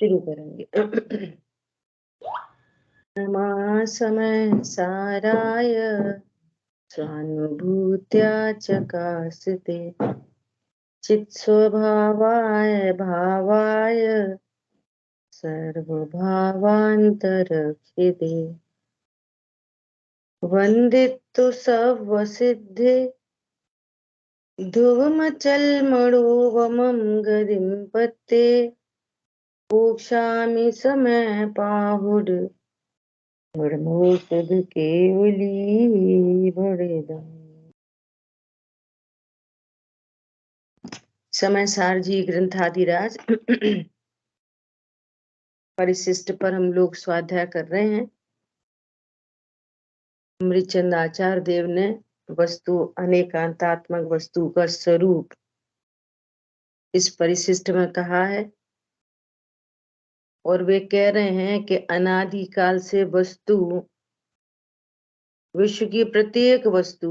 शुरू करेंगे। नमः समय साराय स्वानुभूत्या चकास्ते चित्स्वभावाय भावाय सर्वभावान्तरक्षिते वन्दितु सर्वसिद्धे ध्रुवमचलमणोवमं गतिं पत्ते मोक्षामि समय पाहुड ब्रह्मोषध केवली बड़ेदम। समय सारजी ग्रंथादिराज परिशिष्ट पर हम लोग स्वाध्याय कर रहे हैं। अमृतचंद आचार्य देव ने वस्तु अनेकांतात्मक वस्तु का स्वरूप इस परिशिष्ट में कहा है और वे कह रहे हैं कि अनादि काल से वस्तु, विश्व की प्रत्येक वस्तु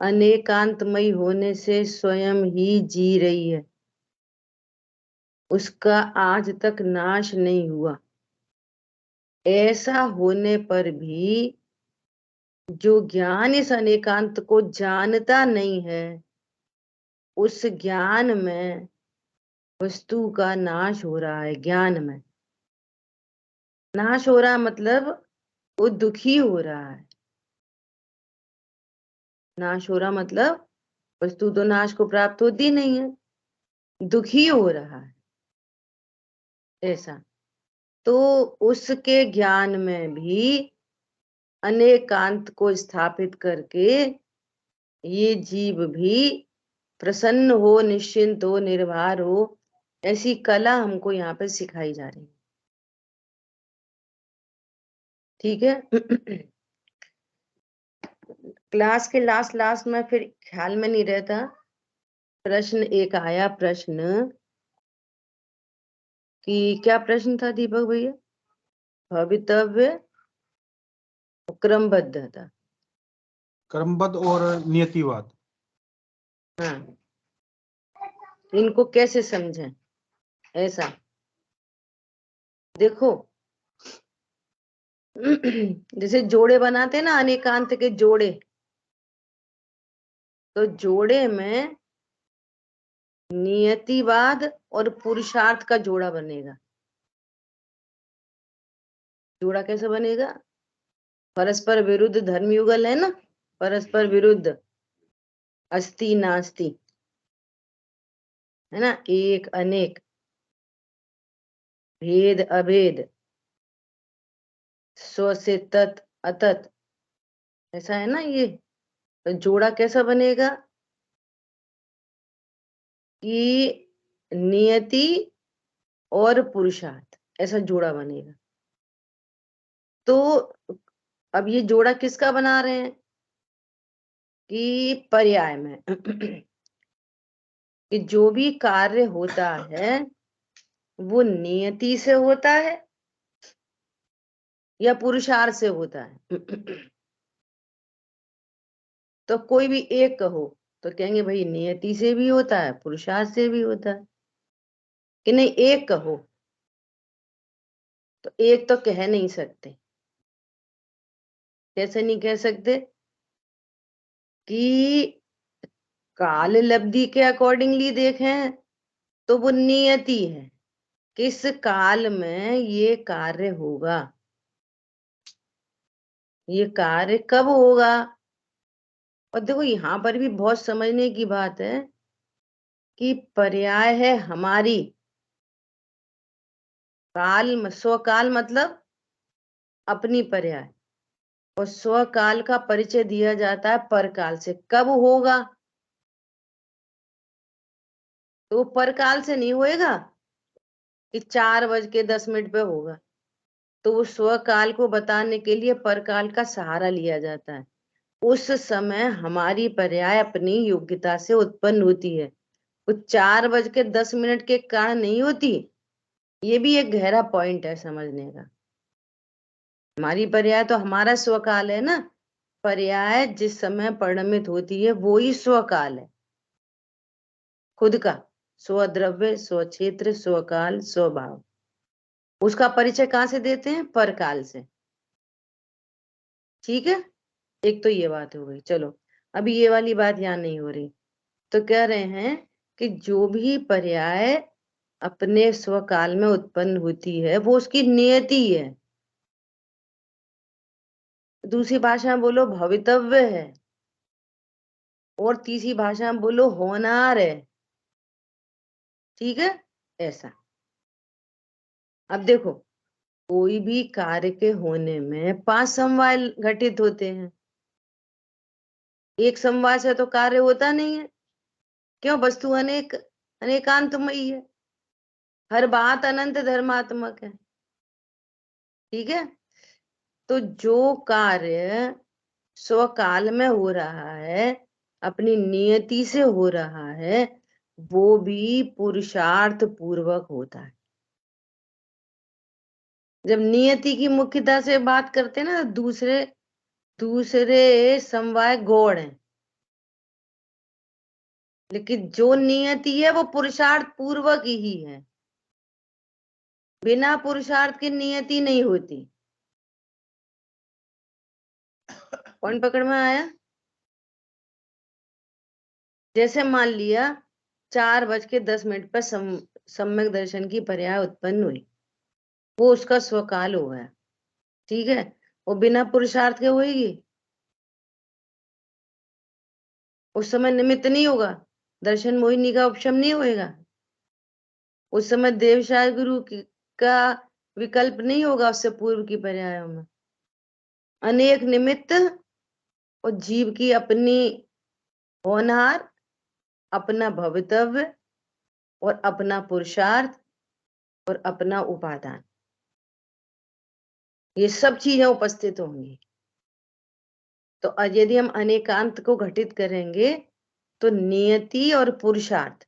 अनेकांतमयी होने से स्वयं ही जी रही है, उसका आज तक नाश नहीं हुआ। ऐसा होने पर भी जो ज्ञान इस अनेकांत को जानता नहीं है, उस ज्ञान में वस्तु का नाश हो रहा है। ज्ञान में नाश हो रहा मतलब वो दुखी हो रहा है। नाश हो रहा मतलब वस्तु तो नाश को प्राप्त होती नहीं है, दुखी हो रहा है ऐसा। तो उसके ज्ञान में भी अनेकांत को स्थापित करके ये जीव भी प्रसन्न हो, निश्चिंत हो, निर्भर हो, ऐसी कला हमको यहाँ पे सिखाई जा रही है। ठीक है। क्लास के लास्ट में फिर ख्याल में नहीं रहता, प्रश्न एक आया, प्रश्न कि क्या प्रश्न था दीपक भैया? भवितव्य क्रमबद्ध था, क्रमबद्ध और नियतिवाद। हाँ, इनको कैसे समझें ऐसा। देखो जैसे जोड़े बनाते ना, अनेकांत के जोड़े, तो जोड़े में नियतिवाद और पुरुषार्थ का जोड़ा बनेगा। जोड़ा कैसे बनेगा? परस्पर विरुद्ध धर्म युगल है ना, परस्पर विरुद्ध अस्ति नास्ति, है ना, एक अनेक, भेद अभेद, स्व से तत् अतत, ऐसा है ना ये। तो जोड़ा कैसा बनेगा कि नियति और पुरुषार्थ, ऐसा जोड़ा बनेगा। तो अब ये जोड़ा किसका बना रहे हैं कि पर्याय में कि जो भी कार्य होता है वो नियति से होता है या पुरुषार्थ से होता है। तो कोई भी एक कहो तो कहेंगे भाई नियति से भी होता है, पुरुषार्थ से भी होता है, कि नहीं एक कहो, तो एक तो कह नहीं सकते। कैसे नहीं कह सकते? कि काल लब्धि के अकॉर्डिंगली देखें तो वो नियति है, किस काल में ये कार्य होगा, ये कार्य कब होगा। और देखो यहाँ पर भी बहुत समझने की बात है कि पर्याय है हमारी, काल स्वकाल मतलब अपनी पर्याय, और स्वकाल का परिचय दिया जाता है परकाल से। कब होगा? तो परकाल से नहीं होएगा कि 4:10 पे होगा, तो वो स्वकाल को बताने के लिए परकाल का सहारा लिया जाता है। उस समय हमारी पर्याय अपनी योग्यता से उत्पन्न होती है, वो 4:10 के कारण नहीं होती। ये भी एक गहरा पॉइंट है समझने का। हमारी पर्याय तो हमारा स्वकाल है ना, पर्याय जिस समय परिणमित होती है वो ही स्वकाल है खुद का। स्वद्रव्य, स्वक्षेत्र, स्वकाल, स्वभाव। उसका परिचय कहाँ से देते हैं? परकाल से। ठीक है, एक तो ये बात हो गई। चलो अभी ये वाली बात यहाँ नहीं हो रही। तो कह रहे हैं कि जो भी पर्याय अपने स्वकाल में उत्पन्न होती है वो उसकी नियति है। दूसरी भाषा में बोलो भवितव्य है, और तीसरी भाषा में बोलो होनार है। ठीक है, ऐसा। अब देखो, कोई भी कार्य के होने में 5 समवाय घटित होते हैं। एक समवाय से तो कार्य होता नहीं है। क्यों? वस्तु अनेक अनेकांतमयी है, हर बात अनंत धर्मात्मक है। ठीक है, तो जो कार्य स्वकाल में हो रहा है, अपनी नियति से हो रहा है, वो भी पुरुषार्थ पूर्वक होता है। जब नियति की मुख्यता से बात करते हैं ना, तो दूसरे दूसरे समवाय गौण है, लेकिन जो नियति है वो पुरुषार्थ पूर्वक ही है। बिना पुरुषार्थ की नियति नहीं होती। कौन पकड़ में आया? जैसे मान लिया 4:10 पर सम्यक दर्शन की पर्याय उत्पन्न हुई, वो उसका स्वकाल हो गया। ठीक है, वो बिना पुरुषार्थ के होगी? उस समय निमित्त नहीं होगा, दर्शन मोहिनी का उपशम नहीं होएगा। उस समय देवशाह गुरु का विकल्प नहीं होगा उससे पूर्व की पर्यायों में। अनेक निमित्त और जीव की अपनी होनहार, अपना भवितव्य और अपना पुरुषार्थ और अपना उपादान, ये सब चीजें उपस्थित होंगी। तो यदि हम अनेकांत को घटित करेंगे तो नियति और पुरुषार्थ,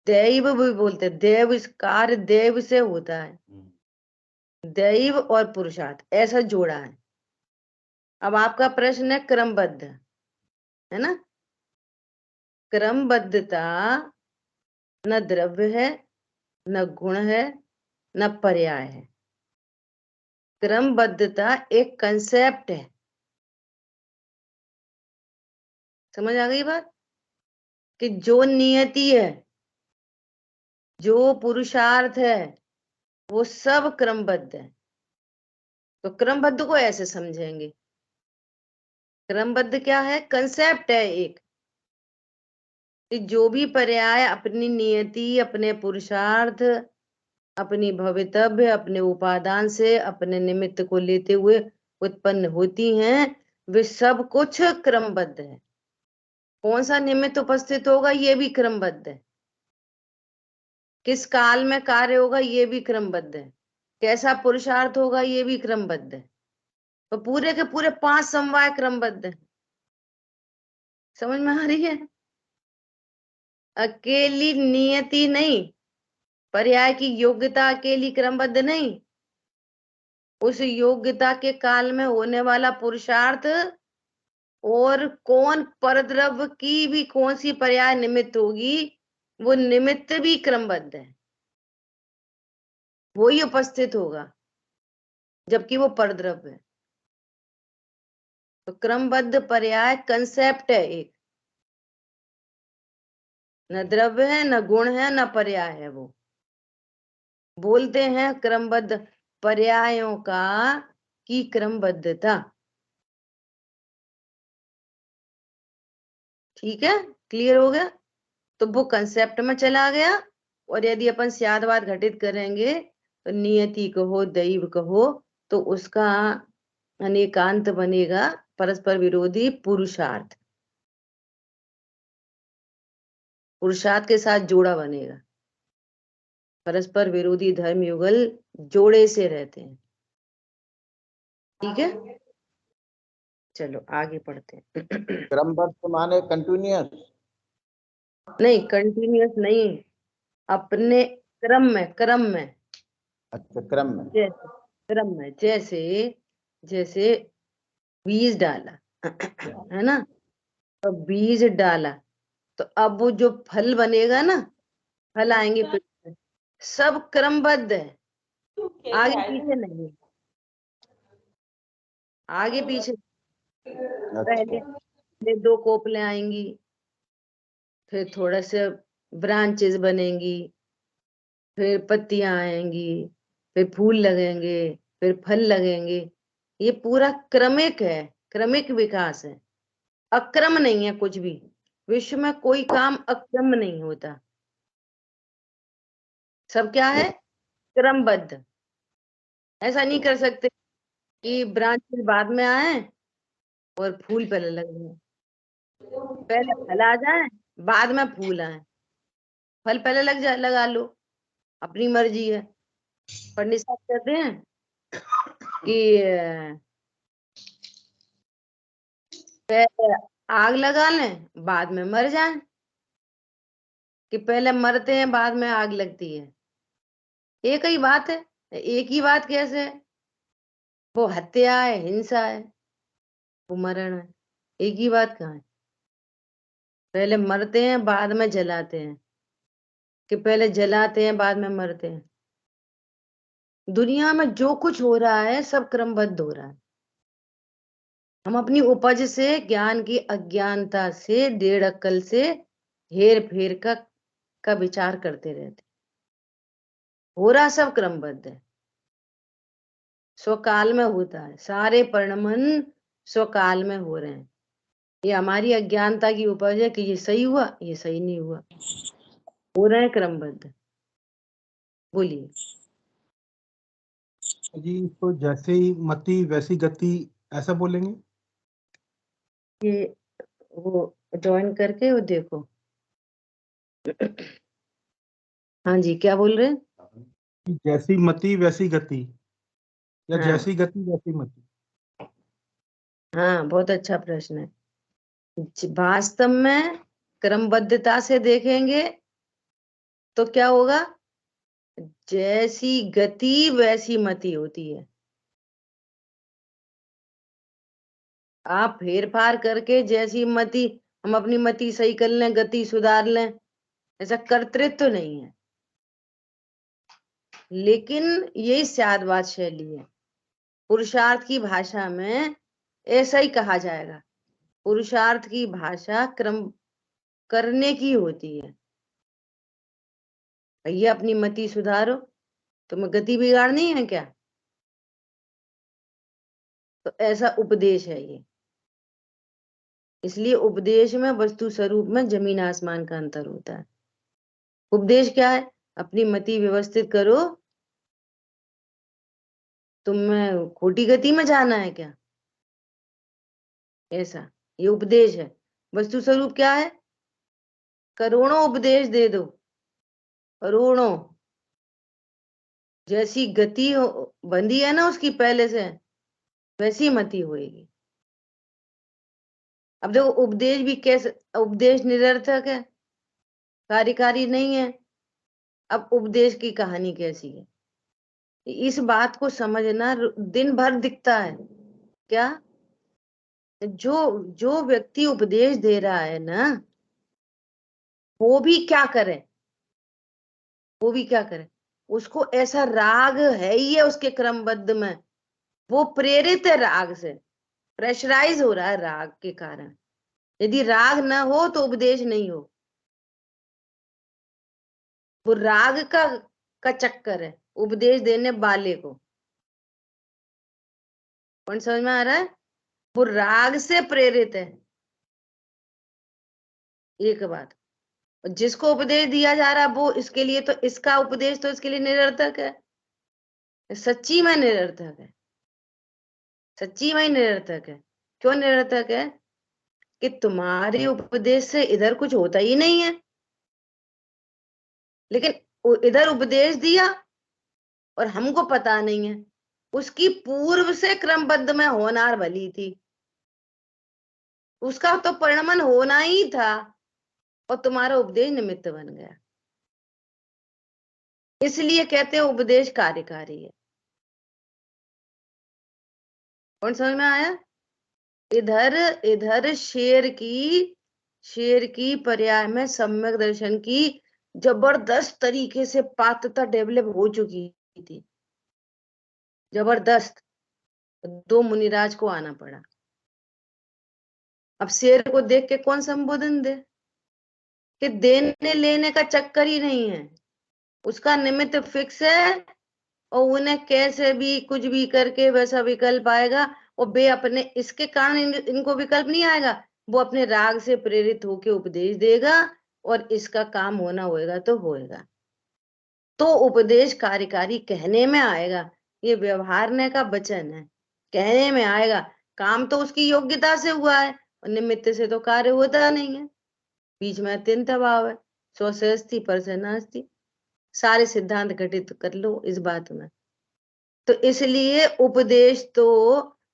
दैव भी बोलते हैं, देव इस कार्य देव से होता है, दैव और पुरुषार्थ ऐसा जोड़ा है। अब आपका प्रश्न है क्रमबद्ध, है ना? क्रमबद्धता न द्रव्य है, न गुण है, न पर्याय है। क्रमबद्धता एक कंसेप्ट है। समझ आ गई बात? कि जो नियति है, जो पुरुषार्थ है, वो सब क्रमबद्ध है। तो क्रमबद्ध को ऐसे समझेंगे, क्रमबद्ध क्या है? कंसेप्ट है एक, कि जो भी पर्याय अपनी नियति, अपने पुरुषार्थ, अपनी भवितव्य, अपने उपादान से, अपने निमित्त को लेते हुए उत्पन्न होती हैं, वे सब कुछ क्रमबद्ध है। कौन सा निमित्त उपस्थित होगा ये भी क्रमबद्ध है, किस काल में कार्य होगा ये भी क्रमबद्ध है, कैसा पुरुषार्थ होगा ये भी क्रमबद्ध है। तो पूरे के पूरे 5 समवाय क्रमबद्ध है। समझ में आ रही है? अकेली नियति नहीं, पर्याय की योग्यता अकेली क्रमबद्ध नहीं, उस योग्यता के काल में होने वाला पुरुषार्थ और कौन परद्रव्य की भी कौन सी पर्याय निमित्त होगी, वो निमित्त भी क्रमबद्ध है, वो ही उपस्थित होगा, जबकि वो परद्रव्य है। तो क्रमबद्ध पर्याय कंसेप्ट है एक, न द्रव्य है, न गुण है, न पर्याय है। वो बोलते हैं क्रमबद्ध पर्यायों का की क्रमबद्धता। ठीक है, क्लियर हो गया? तो वो कंसेप्ट में चला गया। और यदि अपन स्यादवाद घटित करेंगे तो नियति कहो, दैव कहो, तो उसका अनेकांत बनेगा परस्पर विरोधी पुरुषार्थ। पुरुषार्थ के साथ जोड़ा बनेगा। परस्पर विरोधी धर्म युगल जोड़े से रहते हैं। ठीक है, चलो आगे पढ़ते हैं। क्रमबद्ध माने कंटिन्यूअस? नहीं, कंटिन्यूअस नहीं, अपने क्रम में। अच्छा, क्रम में। जैसे क्रम में, जैसे जैसे बीज डाला, है ना? तो बीज डाला, तो अब वो जो फल बनेगा ना, फल आएंगे पेट में, सब क्रमबद्ध है, आगे पीछे नहीं, आगे पीछे। पहले अच्छा, पहले 2 कोपलें आएंगी, फिर थोड़ा से ब्रांचेस बनेंगी, फिर पत्तियां आएंगी, फिर फूल लगेंगे, फिर फल लगेंगे। ये पूरा क्रमिक है, क्रमिक विकास है, अक्रम नहीं है कुछ भी। विश्व में कोई काम अक्रम नहीं होता, सब क्या है, क्रमबद्ध। ऐसा नहीं कर सकते कि ब्रांचेस बाद में आए और फूल पहले लगे, पहले फल आ जाए बाद में फूल आए। फल पहले लग जाए, लगा लो, अपनी मर्जी है। पंडित साहब कहते हैं कि पहले आग लगा लें बाद में मर जाएं, कि पहले मरते हैं बाद में आग लगती है। एक ही बात है, एक ही बात कैसे है? वो हत्या है, हिंसा है, वो मरण है, एक ही बात कहाँ है? पहले मरते हैं बाद में जलाते हैं, कि पहले जलाते हैं बाद में मरते हैं। दुनिया में जो कुछ हो रहा है सब क्रमबद्ध हो रहा है। हम अपनी उपज से, ज्ञान की अज्ञानता से, डेढ़ अक्ल से, हेर फेर का विचार करते रहते। हो रहा सब क्रमबद्ध है, स्वकाल में होता है, सारे परिणमन स्वकाल में हो रहे हैं। ये हमारी अज्ञानता की उपज है कि ये सही हुआ, ये सही नहीं हुआ, हो रहे हैं क्रमबद्ध। बोलिए जी, तो जैसे ही मति वैसी गति, ऐसा बोलेंगे? ये, वो ज्वाइन करके वो देखो। हाँ जी, क्या बोल रहे हैं? कि जैसी मति वैसी गति, या हाँ जैसी गति वैसी मति? हाँ, बहुत अच्छा प्रश्न है। वास्तव में क्रमबद्धता से देखेंगे तो क्या होगा, जैसी गति वैसी मति होती है। आप फेर फार करके जैसी मति, हम अपनी मति सही कर लें, गति सुधार लें, ऐसा कर्तृत्व तो नहीं है। लेकिन यही शादवाद शैली है। पुरुषार्थ की भाषा में ऐसा ही कहा जाएगा, पुरुषार्थ की भाषा क्रम करने की होती है। भैया अपनी मति सुधारो, तुम्हें गति बिगाड़नी है क्या? तो ऐसा उपदेश है ये। इसलिए उपदेश में वस्तु स्वरूप में जमीन आसमान का अंतर होता है। उपदेश क्या है? अपनी मति व्यवस्थित करो, तुम्हें खोटी गति में जाना है क्या? ऐसा ये उपदेश है। वस्तु स्वरूप क्या है? करोड़ों उपदेश दे दो, करोड़ों, जैसी गति बंधी है ना उसकी पहले से, वैसी मति होएगी। अब देखो उपदेश भी कैसे, उपदेश निरर्थक है, कार्यकारी नहीं है। अब उपदेश की कहानी कैसी है, इस बात को समझना दिन भर दिखता है। क्या? जो जो व्यक्ति उपदेश दे रहा है ना, वो भी क्या करे, वो भी क्या करे, उसको ऐसा राग है ही है उसके क्रमबद्ध में, वो प्रेरित है राग से, प्रेशराइज हो रहा है राग के कारण। यदि राग ना हो तो उपदेश नहीं हो। वो राग का चक्कर है उपदेश देने वाले को। कौन समझ में आ रहा है? वो राग से प्रेरित है, एक बात। और जिसको उपदेश दिया जा रहा है वो, इसके लिए तो इसका उपदेश तो इसके लिए निरर्थक है, सच्ची में निरर्थक है, सच्ची में निरर्थक है। क्यों निरर्थक है? कि तुम्हारे उपदेश से इधर कुछ होता ही नहीं है, लेकिन इधर उपदेश दिया और हमको पता नहीं है, उसकी पूर्व से क्रमबद्ध में होनार भली थी, उसका तो परिणमन होना ही था, और तुम्हारा उपदेश निमित्त बन गया। इसलिए कहते हैं उपदेश कार्यकारी है। कौन समझ में आया? इधर इधर शेर की पर्याय में सम्यक दर्शन की जबरदस्त तरीके से पात्रता डेवलप हो चुकी थी, जबरदस्त। 2 मुनिराज को आना पड़ा। अब शेर को देख के कौन संबोधन दे, कि देने लेने का चक्कर ही नहीं है, उसका निमित्त फिक्स है, और उन्हें कैसे भी कुछ भी करके वैसा विकल्प आएगा, और वे अपने इसके कारण इनको विकल्प नहीं आएगा, वो अपने राग से प्रेरित होकर उपदेश देगा, और इसका काम होना होएगा तो होएगा। तो उपदेश कार्यकारी कहने में आएगा, ये व्यवहारने का वचन है, कहने में आएगा। काम तो उसकी योग्यता से हुआ है, और निमित्त से तो कार्य होता नहीं है। बीच में अत्यंत अभाव है, सौ से अस्ति पर से नास्ति। सारे सिद्धांत घटित कर लो इस बात में। तो इसलिए उपदेश तो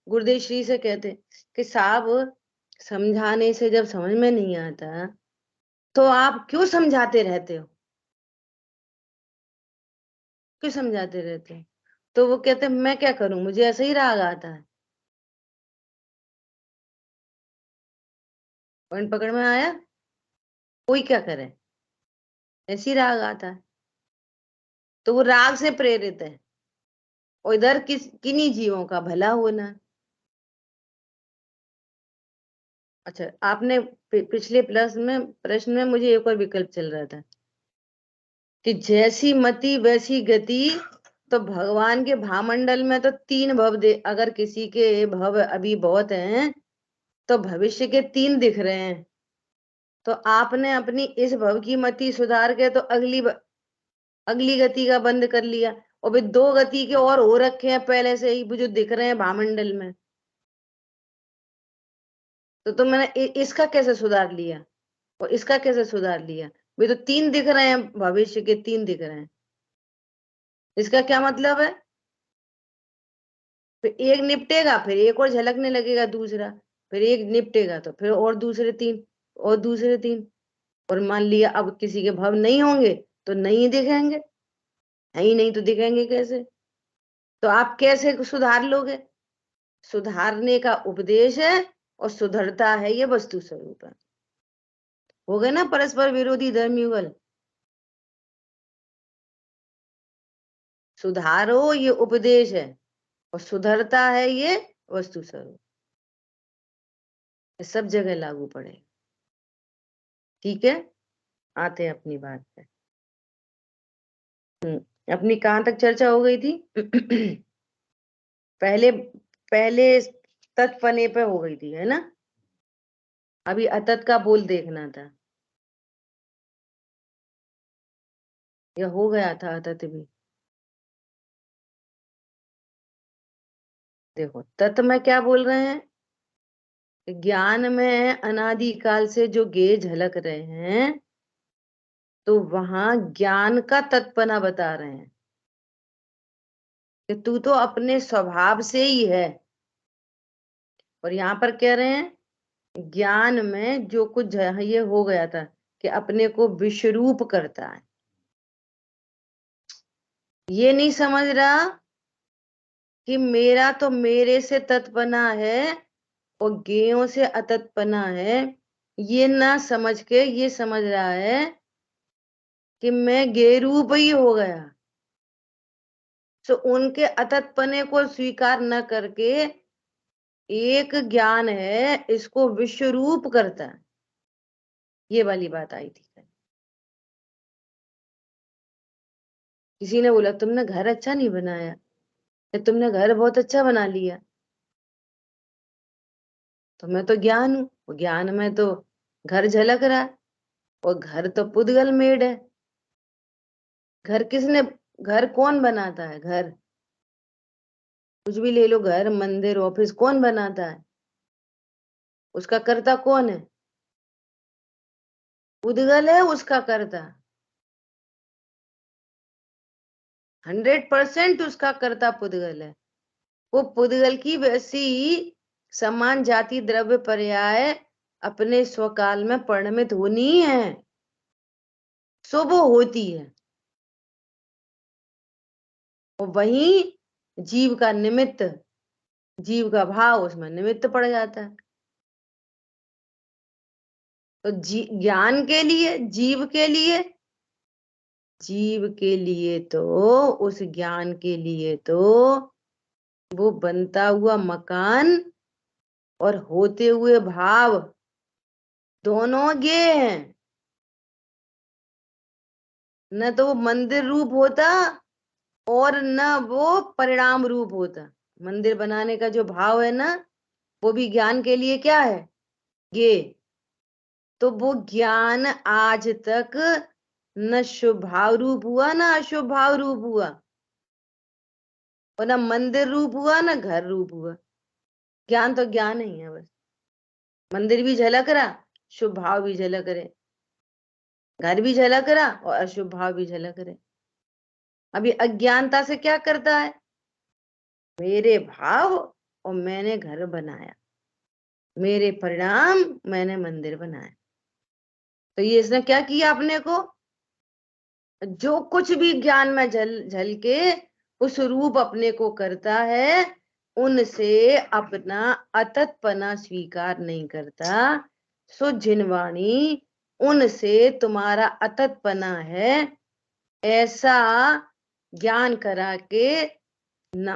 गुरुदेव श्री से कहते कि साहब, समझाने से जब समझ में नहीं आता तो आप क्यों समझाते रहते हो, क्यों समझाते रहते हो? तो वो कहते मैं क्या करूं, मुझे ऐसे ही राग आता है। पॉइंट पकड़ में आया? कोई क्या करे, ऐसी राग आता है, तो वो राग से प्रेरित है, और इधर किन्हीं जीवों का भला होना। अच्छा, आपने पिछले प्रश्न में मुझे एक और विकल्प चल रहा था कि जैसी मति वैसी गति। तो भगवान के भामंडल में तो 3 भव दे, अगर किसी के भव अभी बहुत हैं तो भविष्य के 3 दिख रहे हैं। तो आपने अपनी इस भव की मति सुधार के तो अगली गति का बंद कर लिया, और भी 2 गति के और हो रखे हैं पहले से ही, वो जो दिख रहे हैं भामंडल में। तो मैंने इसका कैसे सुधार लिया और इसका कैसे सुधार लिया? वे तो 3 दिख रहे हैं, भविष्य के 3 दिख रहे हैं। इसका क्या मतलब है? फिर एक निपटेगा, फिर एक और झलकने लगेगा दूसरा, फिर एक निपटेगा तो फिर और दूसरे 3, और दूसरे 3। और मान लिया अब किसी के भव नहीं होंगे तो नहीं दिखेंगे, है ही नहीं तो दिखेंगे कैसे? तो आप कैसे सुधार लोगे? सुधारने का उपदेश है, और सुधरता है ये वस्तु स्वरूप है। हो गए ना परस्पर विरोधी धर्म युगल? सुधारो ये उपदेश है, और सुधरता है ये वस्तु स्वरूप। सब जगह लागू पड़े। ठीक है, आते हैं अपनी बात पे। अपनी कहां तक चर्चा हो गई थी? पहले पहले तत्पने पे हो गई थी, है ना? अभी अतत का बोल देखना था, या हो गया था अतत भी? देखो, तत् में क्या बोल रहे हैं? ज्ञान में अनादिकाल से जो गे झलक रहे हैं, तो वहां ज्ञान का तत्पना बता रहे हैं कि तू तो अपने स्वभाव से ही है। और यहाँ पर कह रहे हैं ज्ञान में जो कुछ ये हो गया था कि अपने को विश्वरूप करता है। ये नहीं समझ रहा कि मेरा तो मेरे से तत्पना है और गेयों से अतत्पना है। ये ना समझ के ये समझ रहा है कि मैं गे रूप ही हो गया। तो उनके अतत्पने को स्वीकार न करके एक ज्ञान है, इसको विश्वरूप करता है। ये वाली बात आई थी। किसी ने बोला तुमने घर अच्छा नहीं बनाया, या तुमने घर बहुत अच्छा बना लिया। तो मैं तो ज्ञान हूं, ज्ञान में तो घर झलक रहा है, और घर तो पुद्गल मेड है। घर कौन बनाता है? घर कुछ भी ले लो, घर मंदिर ऑफिस कौन बनाता है? उसका कर्ता कौन है? पुद्गल है उसका कर्ता। 100% उसका कर्ता पुद्गल है। वो पुद्गल की वैसी समान जाति द्रव्य पर्याय अपने स्वकाल में परिणमित होनी है, शुभ होती है। और वही जीव का निमित्त, जीव का भाव उसमें निमित्त पड़ जाता है। तो ज्ञान के लिए, जीव के लिए जीव के लिए तो, उस ज्ञान के लिए तो वो बनता हुआ मकान और होते हुए भाव दोनों गे हैं। न तो वो मंदिर रूप होता और न वो परिणाम रूप होता। मंदिर बनाने का जो भाव है ना, वो भी ज्ञान के लिए क्या है, ये। तो वो ज्ञान आज तक न शुभ भाव रूप हुआ ना अशुभ भाव रूप हुआ, और न मंदिर रूप हुआ ना घर रूप हुआ। ज्ञान तो ज्ञान ही है बस। मंदिर भी झलक रहा, शुभ भाव भी झलक रहे, घर भी झलक रहा और अशुभ भाव भी झलक रहे। अभी अज्ञानता से क्या करता है, मेरे भाव और मैंने घर बनाया, मेरे परिणाम मैंने मंदिर बनाया। तो ये इसने क्या किया, अपने को जो कुछ भी ज्ञान में झल के उस रूप अपने को करता है, उनसे अपना अततपना स्वीकार नहीं करता। सो जिनवाणी, उनसे तुम्हारा अततपना है ऐसा ज्ञान करा के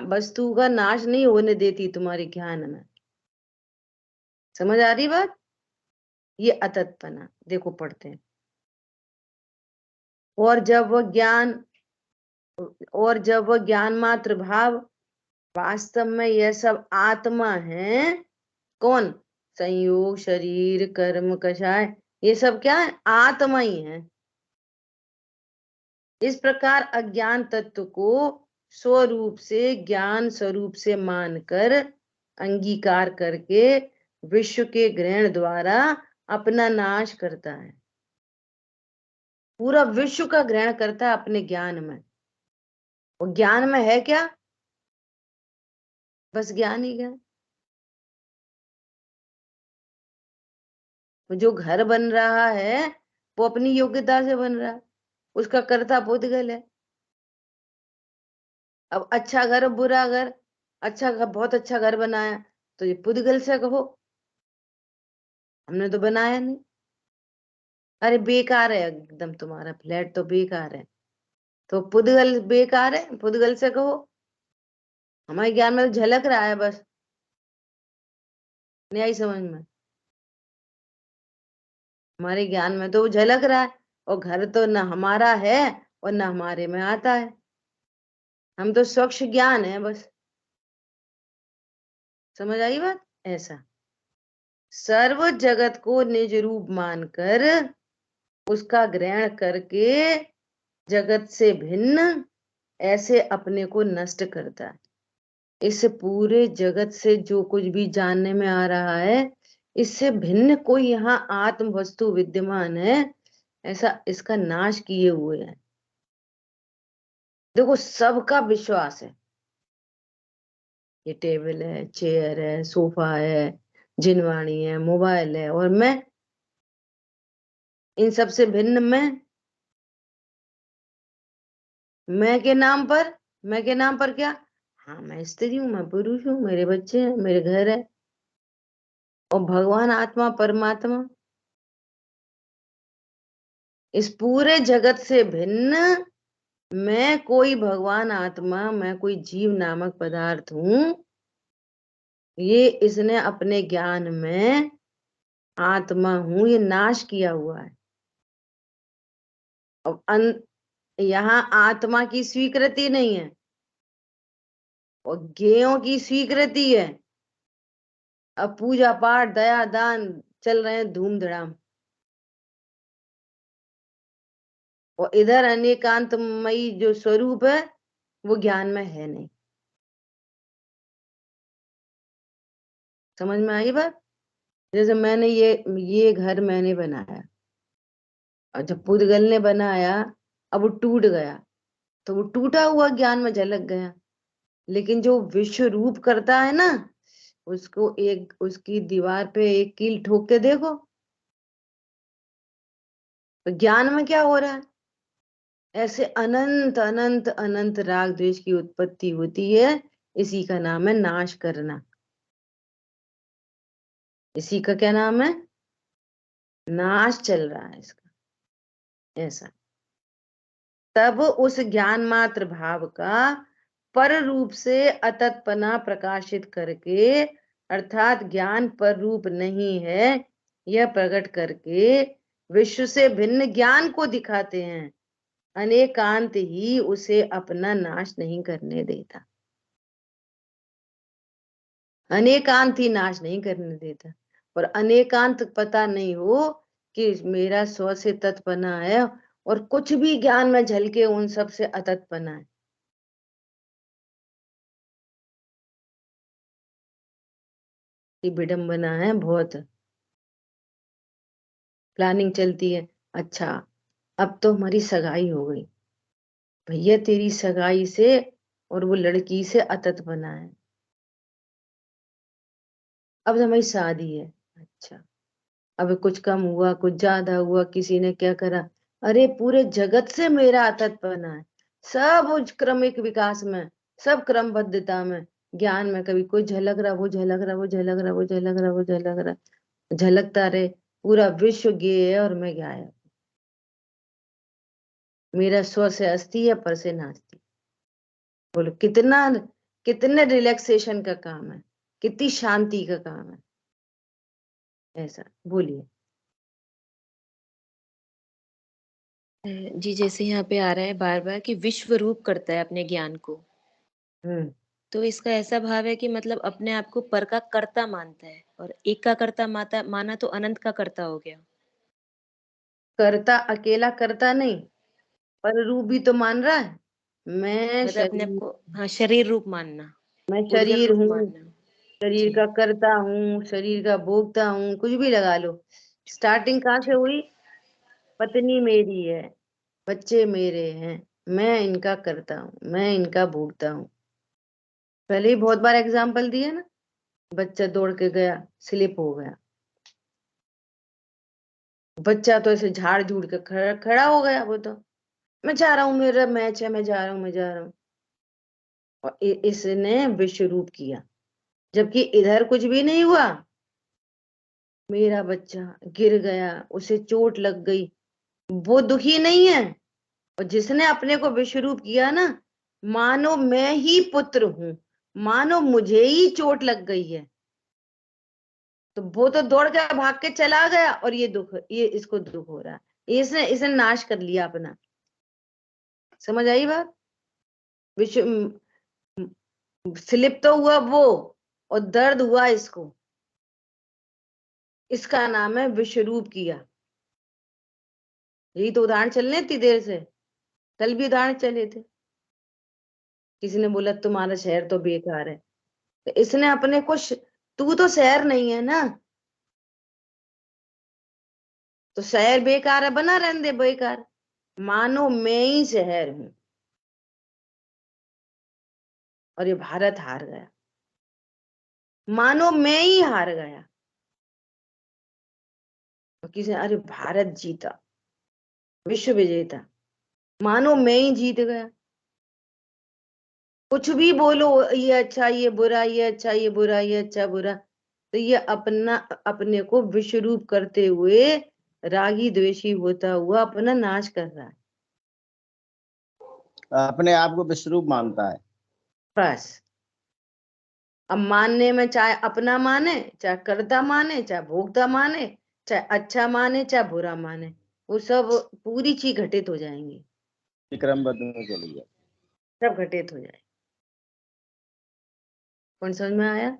वस्तु का नाश नहीं होने देती तुम्हारे ज्ञान में। समझ आ रही बात? ये अततपना देखो पढ़ते हैं। और जब वह ज्ञान मात्र भाव, वास्तव में यह सब आत्मा है। कौन? संयोग, शरीर, कर्म, कषाय, ये सब क्या है, आत्मा ही है। इस प्रकार अज्ञान तत्व को स्वरूप से ज्ञान स्वरूप से मानकर अंगीकार करके विश्व के ग्रहण द्वारा अपना नाश करता है। पूरा विश्व का ग्रहण करता है अपने ज्ञान में। और ज्ञान में है क्या, बस ज्ञान ही ज्ञान। जो घर बन रहा है वो अपनी योग्यता से बन रहा है, उसका कर्ता पुद्गल है। अब अच्छा घर बुरा घर, अच्छा घर, बहुत अच्छा घर बनाया तो ये पुद्गल से कहो, हमने तो बनाया नहीं। अरे बेकार है एकदम, तुम्हारा फ्लैट तो बेकार है, तो पुद्गल बेकार है, पुद्गल से कहो। हमारे ज्ञान में तो झलक रहा है बस, नहीं आई समझ में? हमारे ज्ञान में तो वो झलक रहा है, और घर तो न हमारा है और न हमारे में आता है। हम तो स्वच्छ ज्ञान है बस। समझ आई बात? ऐसा सर्व जगत को निज रूप मानकर उसका ग्रहण करके जगत से भिन्न ऐसे अपने को नष्ट करता है। इस पूरे जगत से जो कुछ भी जानने में आ रहा है, इससे भिन्न कोई यहाँ आत्म वस्तु विद्यमान है, ऐसा इसका नाश किए हुए है। देखो सबका विश्वास है, ये टेबल है, चेयर है, सोफा है, जिनवाणी है, मोबाइल है, और मैं इन सब से भिन्न मैं के नाम पर क्या, हाँ मैं स्त्री हूँ, मैं पुरुष हूँ, मेरे बच्चे हैं, मेरे घर है। और भगवान आत्मा परमात्मा इस पूरे जगत से भिन्न, मैं कोई भगवान आत्मा, मैं कोई जीव नामक पदार्थ हूं, ये इसने अपने ज्ञान में आत्मा हूं ये नाश किया हुआ है। अब यहाँ आत्मा की स्वीकृति नहीं है और ज्ञेयों की स्वीकृति है। अब पूजा पाठ दया दान चल रहे हैं धूमधड़ाम, और इधर अनेकांतमयी जो स्वरूप है वो ज्ञान में है नहीं। समझ में आई बात? जैसे मैंने ये घर मैंने बनाया, और जब पुद्गल ने बनाया, अब वो टूट गया तो वो टूटा हुआ ज्ञान में झलक गया। लेकिन जो विश्व रूप करता है ना, उसको एक उसकी दीवार पे एक कील ठोक के देखो, तो ज्ञान में क्या हो रहा है। ऐसे अनंत अनंत अनंत राग द्वेष की उत्पत्ति होती है। इसी का नाम है नाश करना। इसी का क्या नाम है, नाश चल रहा है इसका। ऐसा तब उस ज्ञान मात्र भाव का पर रूप से अततपना प्रकाशित करके, अर्थात ज्ञान पर रूप नहीं है यह प्रकट करके विश्व से भिन्न ज्ञान को दिखाते हैं। अनेकांत ही उसे अपना नाश नहीं करने देता, अनेकांत ही नाश नहीं करने देता। और अनेकांत पता नहीं हो कि मेरा स्व से तत्पना है और कुछ भी ज्ञान में झलके उन सब से अतत्पना है। ये विडंबना है बहुत। प्लानिंग चलती है, अच्छा अब तो हमारी सगाई हो गई, भैया तेरी सगाई से और वो लड़की से अतत्पना है, अब तो हमारी शादी है। अच्छा अब कुछ कम हुआ कुछ ज्यादा हुआ, किसी ने क्या करा, अरे पूरे जगत से मेरा अतत्पना है। सब उस क्रमिक विकास में, सब क्रमबद्धता में, ज्ञान में, कभी कोई झलक रहा, वो झलक रहा, वो झलक रहा, वो झलक रहा, वो झलक रहा, झलकता रहे। पूरा विश्व गेय है और मैं गायब। मेरा स्व से अस्थि है, पर से नास्ति। बोलो कितना, कितने रिलैक्सेशन का काम है, कितनी शांति का काम है। ऐसा बोलिए। जी जैसे यहाँ पे आ रहा है बार बार कि विश्व रूप करता है अपने ज्ञान को, तो इसका ऐसा भाव है कि मतलब अपने आप को पर का कर्ता मानता है, और एक का कर्ता माना तो अनंत का कर्ता हो गया। करता अकेला करता नहीं, पर रूप भी तो मान रहा है। मैं मतलब अपने आप शरीर, को, हाँ, शरीर रूप मानना, मैं ऊर्जन शरीर रूप हूँ, मानना। शरीर जी का करता हूँ, शरीर का भोगता हूँ, कुछ भी लगा लो। स्टार्टिंग कहाँ से हुई? पत्नी मेरी है, बच्चे मेरे हैं, मैं इनका करता हूँ, मैं इनका भोगता हूँ। पहले ही बहुत बार एग्जाम्पल दिया ना, बच्चा दौड़ के गया, स्लिप हो गया, बच्चा तो ऐसे झाड़ झूड़ के खड़ा खड़ा हो गया। वो तो मैं जा रहा हूँ, मेरा मैच है, मैं जा रहा हूँ, मैं जा रहा हूँ। और इसने विश्व रूप किया, जबकि इधर कुछ भी नहीं हुआ। मेरा बच्चा गिर गया, उसे चोट लग गई, वो दुखी नहीं है। और जिसने अपने को विश्व रूप किया ना, मानो मैं ही पुत्र हूं, मानो मुझे ही चोट लग गई है, तो वो तो दौड़ के भाग के चला गया, और ये दुख, ये इसको दुख हो रहा है। इसने इसने नाश कर लिया अपना। समझ आई बात? विश्व स्लिप तो हुआ वो, और दर्द हुआ इसको, इसका नाम है विश्व रूप किया। यही तो उदाहरण चल रहे इतनी देर से, कल भी उदाहरण चले थे। किसी ने बोला तुम्हारा शहर तो बेकार है, तो इसने अपने को तू तो शहर नहीं है ना, तो शहर बेकार है, बना रहने दे बेकार, मानो मैं ही शहर हूं। और ये भारत हार गया, मानो मैं ही हार गया। और किसी ने, अरे भारत जीता, विश्व विजेता, मानो मैं ही जीत गया। कुछ भी बोलो, ये अच्छा ये बुरा, ये अच्छा ये बुरा, ये अच्छा बुरा, तो ये अपना, अपने को विश्व रूप करते हुए रागी द्वेषी होता हुआ अपना नाश कर रहा है। अपने आप को विश्वरूप मानता है। बस अब मानने में, चाहे अपना माने, चाहे कर्ता माने, चाहे भोक्ता माने, चाहे अच्छा माने, चाहे बुरा माने, वो सब पूरी चीज घटित हो जाएंगी, क्रमबद्ध में चलिए। सब घटित हो जाए। कौन समझ में आया?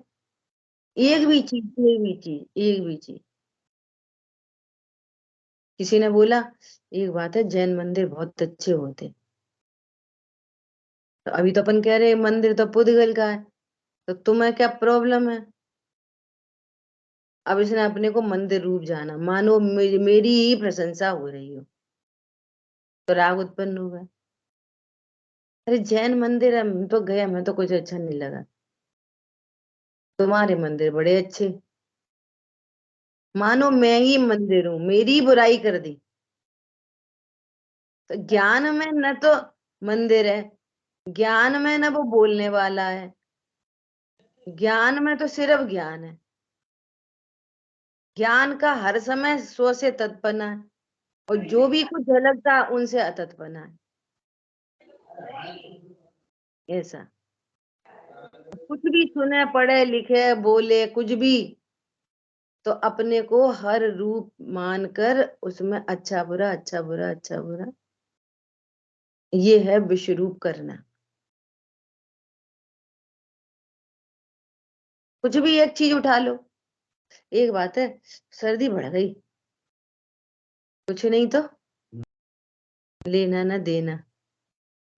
एक भी चीज, एक भी चीज, एक भी चीज। किसी ने बोला, एक बात है, जैन मंदिर बहुत अच्छे होते, तो अभी तो अपन कह रहे मंदिर तो पुद्गल का है, तो तुम्हें क्या प्रॉब्लम है? अब इसने अपने को मंदिर रूप जाना, मानो मेरी ही प्रशंसा हो रही हो, तो राग उत्पन्न होगा। अरे जैन मंदिर हम तो गए, हमें तो कुछ अच्छा नहीं लगा, तुम्हारे मंदिर बड़े अच्छे, मानो मैं ही मंदिर हूं, मेरी बुराई कर दी। तो ज्ञान में न तो मंदिर है, ज्ञान में न वो बोलने वाला है, ज्ञान में तो सिर्फ ज्ञान है। ज्ञान का हर समय स्व से तत्पना है, और जो भी कुछ झलकता है उनसे अतत्पना है। ऐसा कुछ भी सुने, पढ़े, लिखे, बोले, कुछ भी, तो अपने को हर रूप मानकर उसमें अच्छा बुरा, अच्छा बुरा, अच्छा बुरा, ये है विश्व रूप करना। कुछ भी एक चीज उठा लो। एक बात है, सर्दी बढ़ गई, कुछ नहीं तो लेना ना देना,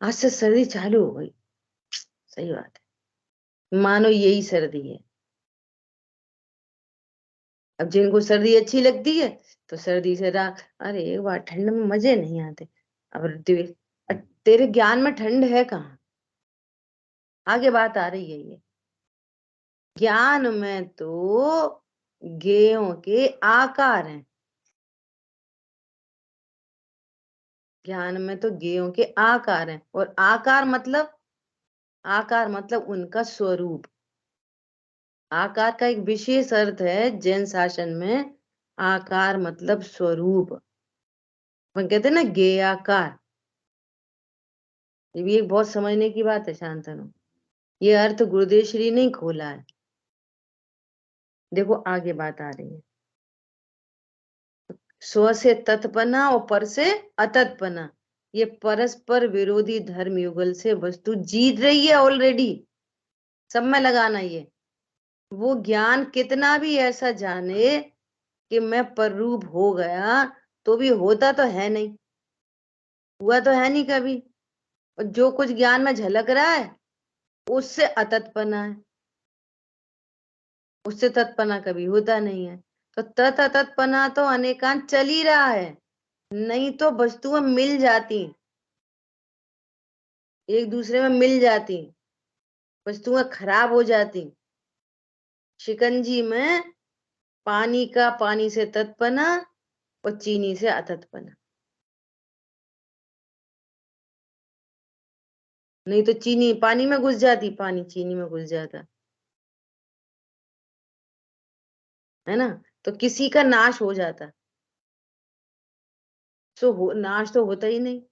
आज से सर्दी चालू हो गई। सही बात है, मानो यही सर्दी है। अब जिनको सर्दी अच्छी लगती है तो सर्दी से राख, अरे एक बार ठंड में मजे नहीं आते। अब तेरे ज्ञान में ठंड है कहाँ? आगे बात आ रही है ये, ज्ञान में तो गेयों के आकार हैं। ज्ञान में तो गेयों के आकार हैं, और आकार मतलब उनका स्वरूप। आकार का एक विशेष अर्थ है जैन शासन में, आकार मतलब स्वरूप। हम कहते हैं ना गेयाकार, ये भी एक बहुत समझने की बात है शांतनु। ये अर्थ गुरुदेव श्री ने खोला है। देखो आगे बात आ रही है, स्व से तत्पना और पर से अतत्पना, ये परस्पर विरोधी धर्म युगल से वस्तु जीत रही है ऑलरेडी। सब में लगाना ये, वो ज्ञान कितना भी ऐसा जाने कि मैं पररूप हो गया, तो भी होता तो है नहीं, हुआ तो है नहीं कभी। और जो कुछ ज्ञान में झलक रहा है उससे अतत्पना है, उससे तत्पना कभी होता नहीं है। तो तत्पना तो अनेकांत चल ही रहा है, नहीं तो वस्तुएं मिल जाती, एक दूसरे में मिल जाती, वस्तुएं खराब हो जाती। शिकंजी में पानी का पानी से तत्पना और चीनी से अतत्पना, नहीं तो चीनी पानी में घुस जाती, पानी चीनी में घुस जाता है ना, तो किसी का नाश हो जाता। नाश तो होता ही नहीं,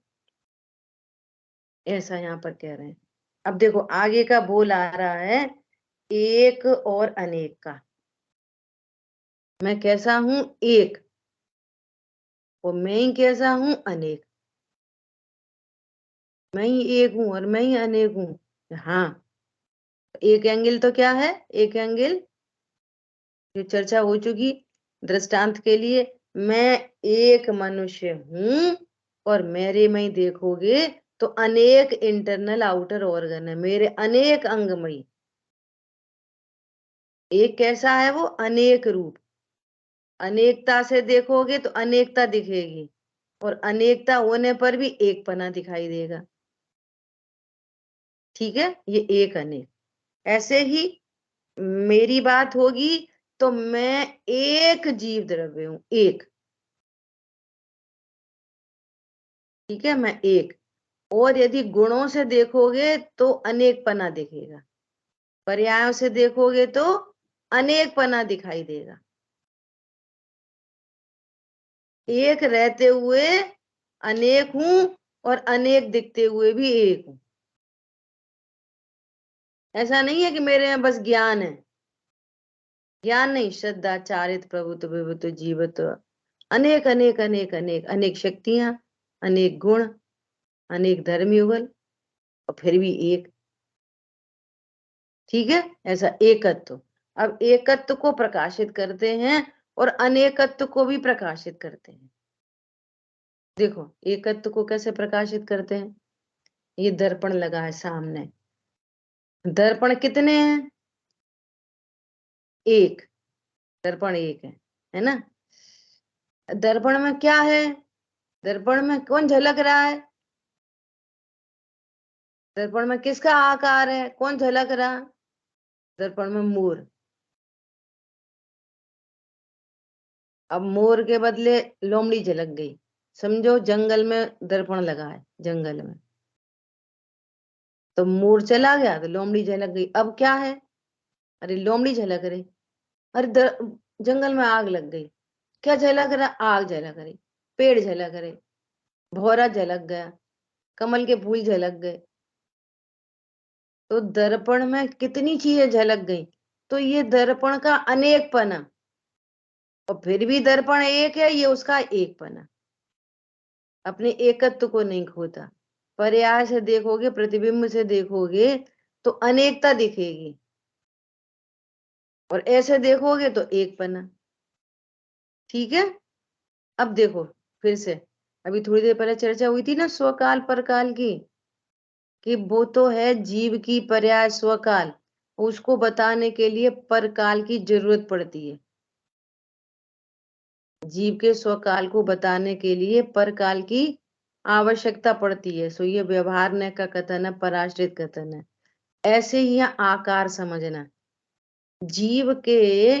ऐसा यहाँ पर कह रहे हैं। अब देखो आगे का बोल आ रहा है, एक और अनेक का। मैं कैसा हूं? एक, और मैं ही कैसा हूं? अनेक। मैं ही एक हूं और मैं ही अनेक हूं। हाँ, एक एंगल तो क्या है? एक एंगल जो चर्चा हो चुकी, दृष्टांत के लिए, मैं एक मनुष्य हूं और मेरे में ही देखोगे तो अनेक इंटरनल आउटर ऑर्गन है, मेरे अनेक अंगमयी। एक कैसा है? वो अनेक रूप, अनेकता से देखोगे तो अनेकता दिखेगी, और अनेकता होने पर भी एक पना दिखाई देगा। ठीक है, ये एक अनेक। ऐसे ही मेरी बात होगी तो मैं एक जीव द्रव्य हूं, एक। ठीक है, मैं एक। और यदि गुणों से देखोगे तो अनेक पना दिखेगा, पर्यायों से देखोगे तो अनेक पना दिखाई देगा। एक रहते हुए अनेक हूं और अनेक दिखते हुए भी एक हूं। ऐसा नहीं है कि मेरे में बस ज्ञान है, ज्ञान नहीं, श्रद्धा, चारित्र, प्रभुत्व, विभुत्व, जीवत्व, अनेक अनेक अनेक अनेक अनेक शक्तियां, अनेक गुण, अनेक धर्म युगल, और फिर भी एक। ठीक है, ऐसा एकत्व। अब एकत्व को प्रकाशित करते हैं और अनेकत्व को भी प्रकाशित करते हैं। देखो एकत्व को कैसे प्रकाशित करते हैं, ये दर्पण लगा है सामने। दर्पण कितने हैं? एक, दर्पण एक है ना। दर्पण में क्या है? दर्पण में कौन झलक रहा है? दर्पण में किसका आकार है? कौन झलक रहा? दर्पण में मोर। अब मोर के बदले लोमड़ी झलक गई, समझो जंगल में दर्पण लगा है, जंगल में, तो मोर चला गया तो लोमड़ी झलक गई। अब क्या है? अरे लोमड़ी झलक रही, अरे जंगल में आग लग गई, क्या झलक रहा? आग झलक रही, पेड़ झलक रहे, भौरा झलक गया, कमल के फूल झलक गए। तो दर्पण में कितनी चीजें झलक गई, तो ये दर्पण का अनेकपना, और फिर भी दर्पण एक है, ये उसका एकपना, अपने एकत्व को नहीं खोता। पर्याय से देखोगे, प्रतिबिंब से देखोगे तो अनेकता दिखेगी, और ऐसे देखोगे तो एकपना। ठीक है, अब देखो फिर से, अभी थोड़ी देर पहले चर्चा हुई थी ना स्वकाल परकाल की, कि वो तो है जीव की पर्याय स्वकाल, उसको बताने के लिए परकाल की जरूरत पड़ती है। जीव के स्वकाल को बताने के लिए परकाल की आवश्यकता पड़ती है। सो ये व्यवहार न का कथन है, पराश्रित कथन है। ऐसे ही आकार समझना, जीव के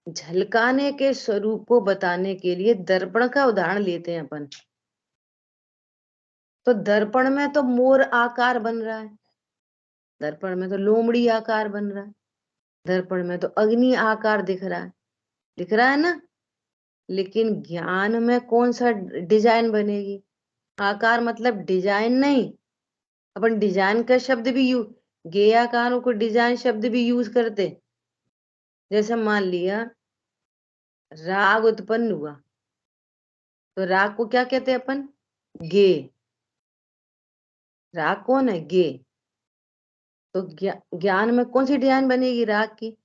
झलकाने के स्वरूप को बताने के लिए दर्पण का उदाहरण लेते हैं अपन। तो दर्पण में तो मोर आकार बन रहा है, दर्पण में तो लोमड़ी आकार बन रहा है, दर्पण में तो अग्नि आकार दिख रहा है ना। लेकिन ज्ञान में कौन सा डिजाइन बनेगी? आकार मतलब डिजाइन नहीं। अपन डिजाइन का शब्द भी गेयाकारों को डिजाइन शब्द भी यूज करते। जैसे मान लिया राग उत्पन्न हुआ, तो राग को क्या कहते हैं अपन? गे। राग कौन है? गे। तो ज्ञान में कौन सी डिजाइन बनेगी राग की?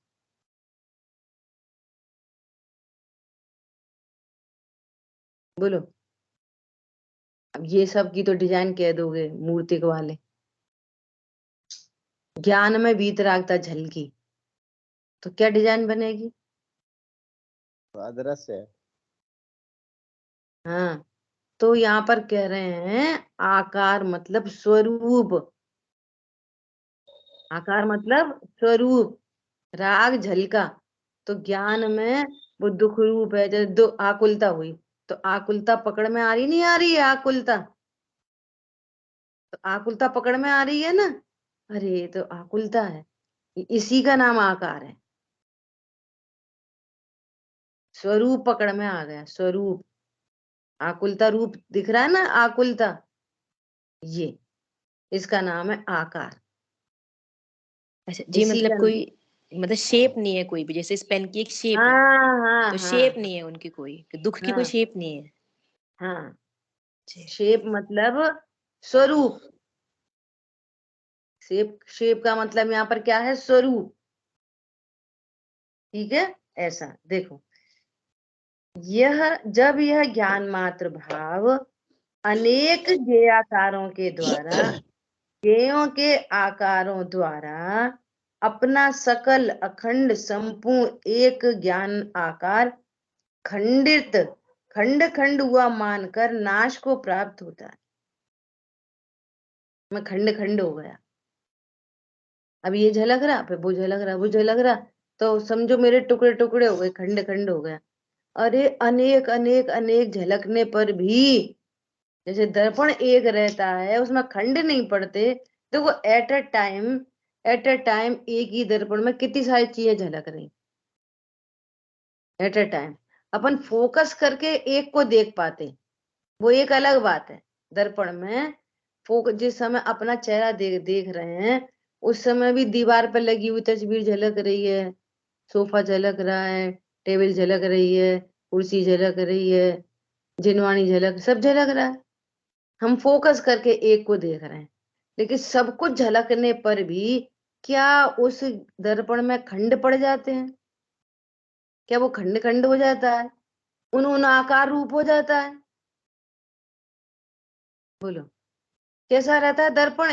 बोलो। अब ये सब की तो डिजाइन कह दोगे मूर्तिक वाले। ज्ञान में वीतरागता झलकी, तो क्या डिजाइन बनेगी? अदृश्य है। हाँ, तो यहाँ पर कह रहे हैं आकार मतलब स्वरूप। आकार मतलब स्वरूप। राग झलका, तो ज्ञान में वो दुख रूप है। जैसे आकुलता हुई, तो आकुलता पकड़ में आ रही नहीं आ रही है? आकुलता, तो आकुलता पकड़ में आ रही है ना। अरे ये तो आकुलता है, इसी का नाम आकार है। स्वरूप पकड़ में आ गया, स्वरूप। आकुलता रूप दिख रहा है ना, आकुलता, ये इसका नाम है आकार। अच्छा जी, इसी मतलब का, कोई मतलब शेप नहीं है कोई भी, जैसे इस पेन की एक शेप है, हाँ हाँ तो शेप हाँ नहीं है उनकी कोई, कि दुख की कोई हाँ शेप नहीं है हाँ। जी। शेप मतलब स्वरूप। शेप का मतलब यहाँ पर क्या है? स्वरूप। ठीक है, ऐसा देखो, जब यह ज्ञान मात्र भाव अनेक ज्ञेयाकारों के द्वारा, ज्ञेयों के आकारों द्वारा अपना सकल अखंड संपूर्ण एक ज्ञान आकार खंडित खंड खंड हुआ मानकर नाश को प्राप्त होता है। मैं खंड खंड हो गया, अब ये झलक रहा, फिर वो झलक रहा, वो झलक रहा, तो समझो मेरे टुकड़े टुकड़े हो गए, खंड खंड हो गया। अरे अनेक अनेक अनेक झलकने पर भी, जैसे दर्पण एक रहता है, उसमें खंड नहीं पड़ते। देखो एट अ टाइम एक ही दर्पण में कितनी सारी चीजें झलक रही at a time. Upon focus करके एक को देख पाते, वो एक अलग बात है। दर्पण में जिस समय अपना चेहरा देख रहे हैं, उस समय भी दीवार पर लगी हुई तस्वीर झलक रही है, सोफा झलक रहा है, टेबल झलक रही है, कुर्सी झलक रही है, जिनवानी झलक, सब झलक रहा है। हम फोकस करके एक को देख रहे हैं, लेकिन सब कुछ झलकने पर भी क्या उस दर्पण में खंड पड़ जाते हैं? क्या वो खंड खंड हो जाता है? उन आकार रूप हो जाता है? बोलो, कैसा रहता है दर्पण?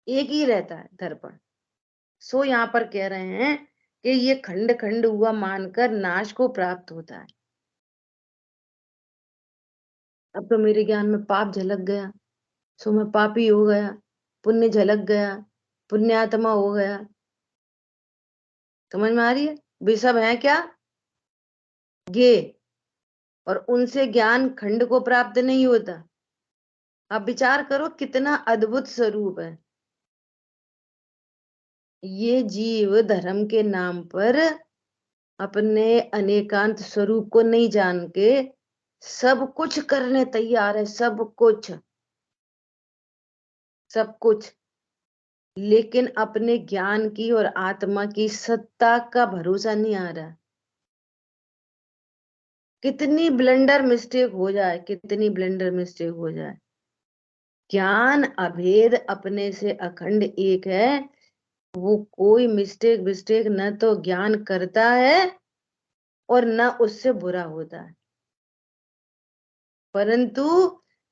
एक ही रहता है दर्पण। सो यहाँ पर कह रहे हैं कि ये खंड खंड हुआ मानकर नाश को प्राप्त होता है। अब तो मेरे ज्ञान में पाप झलक गया, सो मैं पापी हो गया। पुण्य झलक गया, पुण्यात्मा हो गया। समझ में आ रही है? वे सब है क्या? गे। और उनसे ज्ञान खंड को प्राप्त नहीं होता। आप विचार करो कितना अद्भुत स्वरूप है। ये जीव धर्म के नाम पर अपने अनेकांत स्वरूप को नहीं जान के सब कुछ करने तैयार है, सब कुछ, सब कुछ, लेकिन अपने ज्ञान की और आत्मा की सत्ता का भरोसा नहीं आ रहा। कितनी ब्लंडर मिस्टेक हो जाए, कितनी ब्लंडर मिस्टेक हो जाए, ज्ञान अभेद अपने से अखंड एक है, वो कोई मिस्टेक विस्टेक न तो ज्ञान करता है और न उससे बुरा होता है। परंतु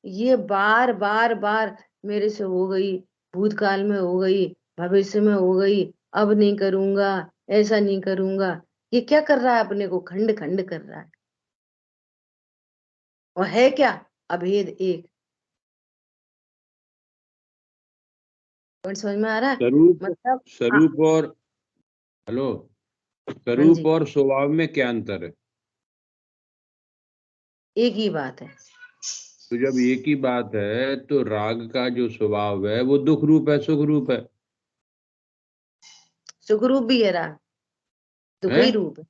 ये बार बार बार मेरे से हो गई, भूतकाल में हो गई, भविष्य में हो गई, अब नहीं करूंगा, ऐसा नहीं करूंगा, ये क्या कर रहा है? अपने को खंड खंड कर रहा है। और है क्या? अभेद एक। पॉइंट समझ में आ रहा है? स्वरूप मतलब स्वरूप और हेलो, हाँ स्वरूप जी, और स्वभाव में क्या अंतर है? एक ही बात है। तो जब एक ही बात है तो राग का जो स्वभाव है वो दुख रूप है, सुख रूप है? सुख रूप भी है राग, दुख हैं? ही रूप है।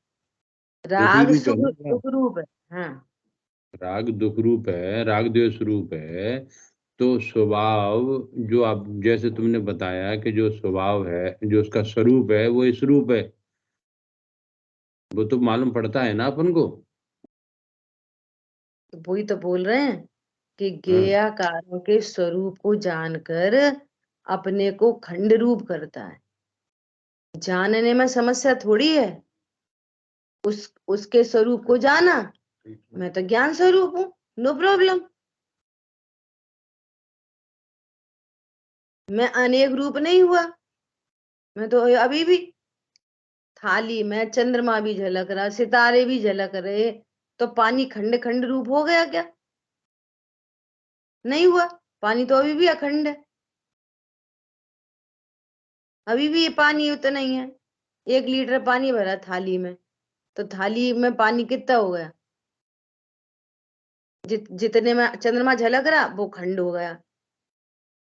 दुख ही राग रूप है सुख ना? दुख रूप है। हाँ, राग दुख रूप है, राग द्वेष रूप है। तो स्वभाव जो आप जैसे तुमने बताया कि जो स्वभाव है, जो उसका स्वरूप है वो इस रूप है, वो तो मालूम पड़ता है ना अपन को। तो वही तो बोल रहे हैं कि हाँ, गेयाकारों के स्वरूप को जानकर अपने को खंड रूप करता है। जानने में समस्या थोड़ी है, उसके स्वरूप को जाना, मैं तो ज्ञान स्वरूप हूँ, नो प्रॉब्लम। मैं अनेक रूप नहीं हुआ, मैं तो अभी भी थाली में चंद्रमा भी झलक रहा, सितारे भी झलक रहे, तो पानी खंड खंड रूप हो गया क्या? नहीं हुआ। पानी तो अभी भी अखंड है, अभी भी ये पानी उतना ही है। 1 लीटर पानी भरा थाली में, तो थाली में पानी कितना हो गया? जितने में चंद्रमा झलक रहा वो खंड हो गया,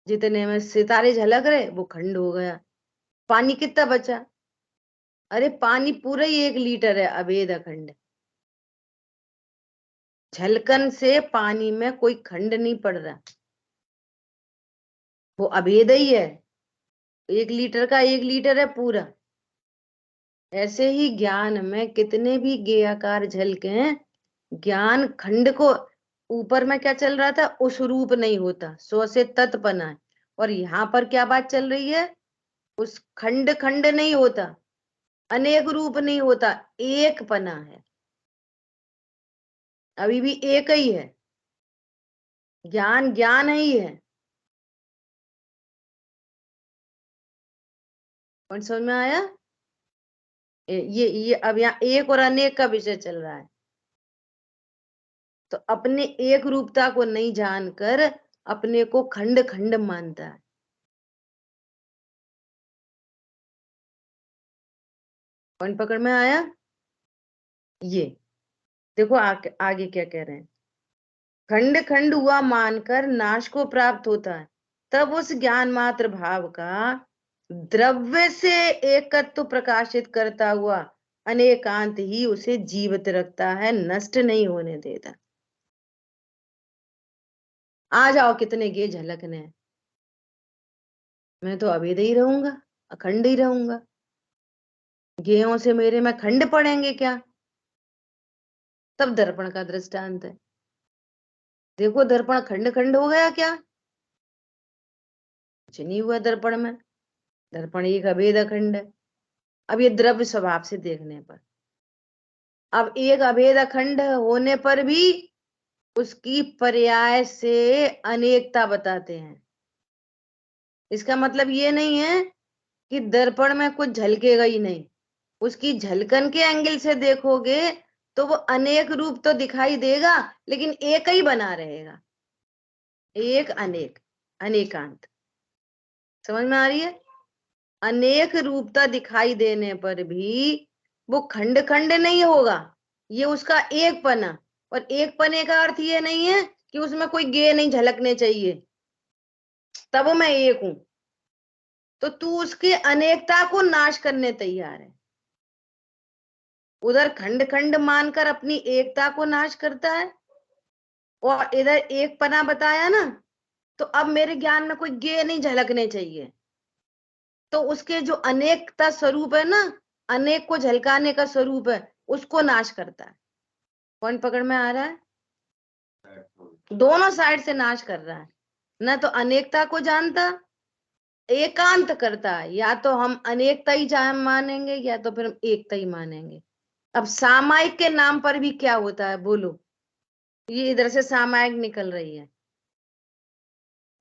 जितने में सितारे झलक रहे वो खंड हो गया। पानी कितना बचा? अरे पानी पूरा ही 1 लीटर है, अभेद अखंड। झलकन से पानी में कोई खंड नहीं पड़ रहा, वो अभेद ही है। 1 लीटर का 1 लीटर है पूरा। ऐसे ही ज्ञान में कितने भी गेयाकार झलके हैं, ज्ञान खंड को, ऊपर में क्या चल रहा था? उस रूप नहीं होता, स्व से तत्पना है। और यहाँ पर क्या बात चल रही है? उस खंड खंड नहीं होता, अनेक रूप नहीं होता, एक पना है, अभी भी एक ही है। ज्ञान ज्ञान ही है। और समझ में आया? ये अब यहाँ एक और अनेक का विषय चल रहा है। तो अपने एक रूपता को नहीं जानकर अपने को खंड खंड मानता है। पॉइंट पकड़ में आया? ये देखो आगे क्या कह रहे हैं। खंड खंड हुआ मानकर नाश को प्राप्त होता है, तब उस ज्ञान मात्र भाव का द्रव्य से एकत्व प्रकाशित करता हुआ अनेकांत ही उसे जीवित रखता है, नष्ट नहीं होने देता। आ जाओ कितने गे झलकने, मैं तो अभेद ही रहूंगा, अखंड ही रहूंगा। गेयों से मेरे में खंड पड़ेंगे क्या? तब दर्पण का दृष्टांत है। देखो दर्पण खंड खंड हो गया क्या? कुछ नहीं हुआ दर्पण में, दर्पण एक अभेद अखंड है। अब ये द्रव्य स्वभाव से देखने पर, अब एक अभेद अखंड होने पर भी उसकी पर्याय से अनेकता बताते हैं। इसका मतलब ये नहीं है कि दर्पण में कुछ झलकेगा ही नहीं, उसकी झलकन के एंगल से देखोगे तो वो अनेक रूप तो दिखाई देगा, लेकिन एक ही बना रहेगा। एक अनेक, अनेकांत। समझ में आ रही है? अनेक रूपता दिखाई देने पर भी वो खंड खंड नहीं होगा, ये उसका एक पना। और एक पने का अर्थ ये नहीं है कि उसमें कोई गे नहीं झलकने चाहिए, तब मैं एक हूं। तो तू उसके अनेकता को नाश करने तैयार है, उधर खंड खंड मानकर अपनी एकता को नाश करता है, और इधर एक पना बताया ना, तो अब मेरे ज्ञान में कोई गे नहीं झलकने चाहिए। तो उसके जो अनेकता स्वरूप है ना, अनेक को झलकाने का स्वरूप है, उसको नाश करता है। कौन पकड़ में आ रहा है? दोनों साइड से नाश कर रहा है। न तो अनेकता को जानता, एकांत करता है। या तो हम अनेकता ही मानेंगे या तो फिर हम एकता ही मानेंगे। अब सामायिक के नाम पर भी क्या होता है बोलो? ये इधर से सामायिक निकल रही है,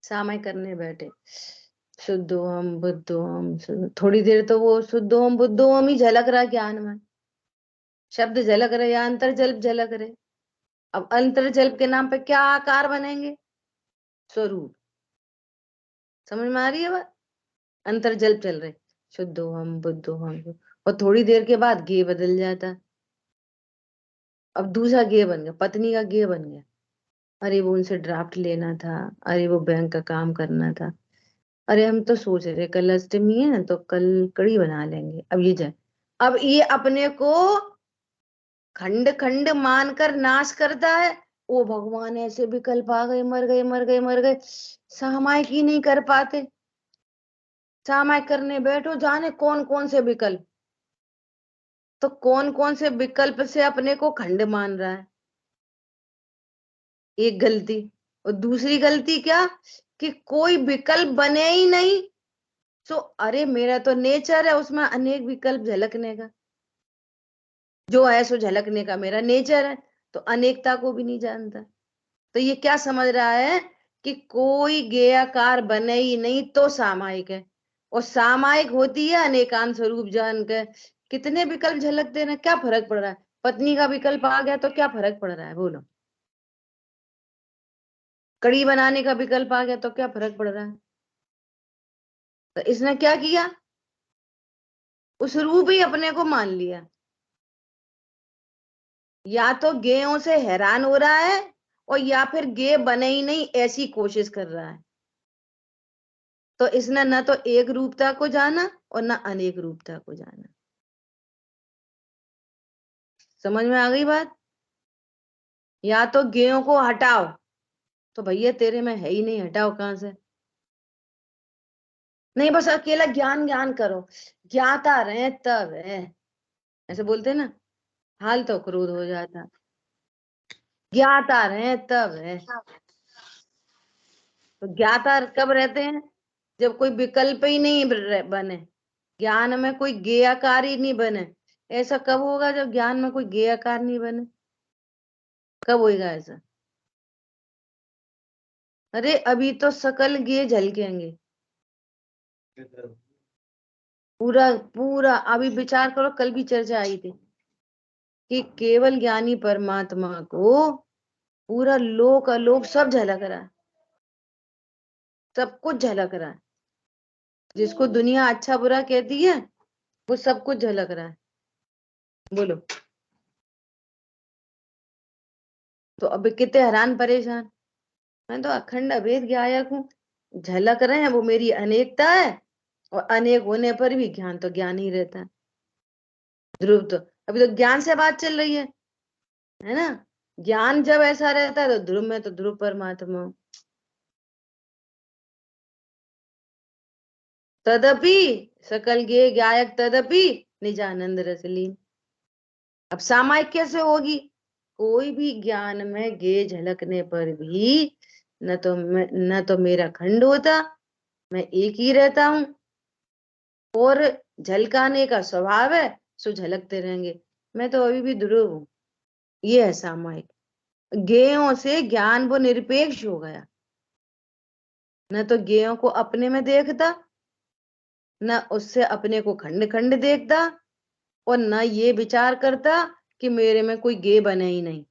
सामायिक करने बैठे शुद्धोहम बुद्धोहम, थोड़ी देर तो वो शुद्धोहम बुद्धोहम ही झलक रहा ज्ञान में, शब्द झलक रहे या अंतर्जल्प झलक रहे। अब अंतर्जल्प के नाम पे क्या आकार बनेंगे? स्वरूप। समझ में आ रही है बात? अंतर्जल्प चल रहे, शुद्धोहम बुद्धोहम, और थोड़ी देर के बाद गे बदल जाता। अब दूसरा गे बन गया, पत्नी का गे बन गया। अरे वो उनसे ड्राफ्ट लेना था, अरे वो बैंक का काम करना था, अरे हम तो सोच रहे कल अष्टमी है तो कल कड़ी बना लेंगे। अब ये जाए, अब ये अपने को खंड खंड मानकर नाश करता है। ओ भगवान, ऐसे विकल्प आ गए, मर गए मर गए मर गए। सामायिक ही नहीं कर पाते, सामायिक करने बैठो जाने कौन कौन से विकल्प। तो कौन कौन से विकल्प से अपने को खंड मान रहा है, एक गलती। और दूसरी गलती क्या, कि कोई विकल्प बने ही नहीं। तो अरे मेरा तो नेचर है उसमें अनेक विकल्प झलकने का, जो है सो झलकने का मेरा नेचर है। तो अनेकता को भी नहीं जानता। तो ये क्या समझ रहा है कि कोई गेयाकार बने ही नहीं तो सामायिक है, और सामायिक होती है अनेकांत स्वरूप जान के। कितने विकल्प झलकते हैं, क्या फर्क पड़ रहा है? पत्नी का विकल्प आ गया तो क्या फर्क पड़ रहा है बोलो? कड़ी बनाने का विकल्प आ गया तो क्या फर्क पड़ रहा है? तो इसने क्या किया, उस रूप ही अपने को मान लिया। या तो गेयों से हैरान हो रहा है, और या फिर गे बने ही नहीं ऐसी कोशिश कर रहा है। तो इसने न तो एक रूपता को जाना और न अनेक रूपता को जाना। समझ में आ गई बात? या तो गेयों को हटाओ, तो भैया तेरे में है ही नहीं, हटाओ कहां से? नहीं बस अकेला ज्ञान ज्ञान करो, ज्ञाता रहे तब है, ऐसे बोलते ना, हाल तो क्रोध हो जाता। ज्ञाता रहे तब है। तो ज्ञाता कब रहते हैं? जब कोई विकल्प ही नहीं बने, ज्ञान में कोई गेयाकार ही नहीं बने। ऐसा कब होगा जब ज्ञान में कोई गेयाकार नहीं बने? कब होगा ऐसा? अरे अभी तो सकल गे झलकेंगे, पूरा पूरा। अभी विचार करो, कल भी चर्चा आई थी कि केवल ज्ञानी परमात्मा को पूरा लोक अलोक सब झलक रहा है, सब कुछ झलक रहा है। जिसको दुनिया अच्छा बुरा कहती है वो सब कुछ झलक रहा है। बोलो, तो अब कितने हैरान परेशान। मैं तो अखंड अभेद गायक हूँ, झलक रहे हैं, वो मेरी अनेकता है। और अनेक होने पर भी ज्ञान तो ज्ञान ही रहता है। ध्रुव तो अभी तो ज्ञान से बात चल रही है ना? ज्ञान जब ऐसा रहता है तो ध्रुव में तो ध्रुव परमात्मा। तदपि सकल गे गायक तदपि निजानंद रसलीन। अब सामायिक कैसे होगी? कोई भी ज्ञान में गे झलकने पर भी न तो मेरा खंड होता, मैं एक ही रहता हूं, और झलकाने का स्वभाव है, सो झलकते रहेंगे। मैं तो अभी भी ध्रुव हूं। ये है सामायिक। गेयों से ज्ञान वो निरपेक्ष हो गया, न तो गेयों को अपने में देखता, न उससे अपने को खंड खंड देखता, और न ये विचार करता कि मेरे में कोई गे बने ही नहीं।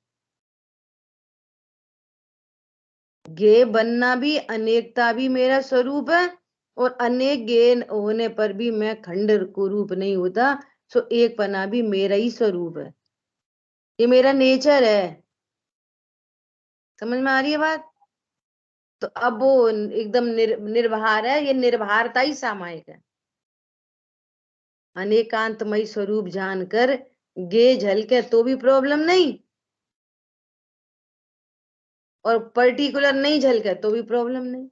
गे बनना भी, अनेकता भी मेरा स्वरूप है, और अनेक गे होने पर भी मैं खंड को रूप नहीं होता। सो एक पना भी मेरा ही स्वरूप है, ये मेरा नेचर है। समझ में आ रही है बात? तो अब वो एकदम निर्भर है, ये निर्भरता ही सामायिक है। अनेकांतमय स्वरूप जानकर गे झलके तो भी प्रॉब्लम नहीं, और पर्टिकुलर नहीं झलके तो भी प्रॉब्लम नहीं।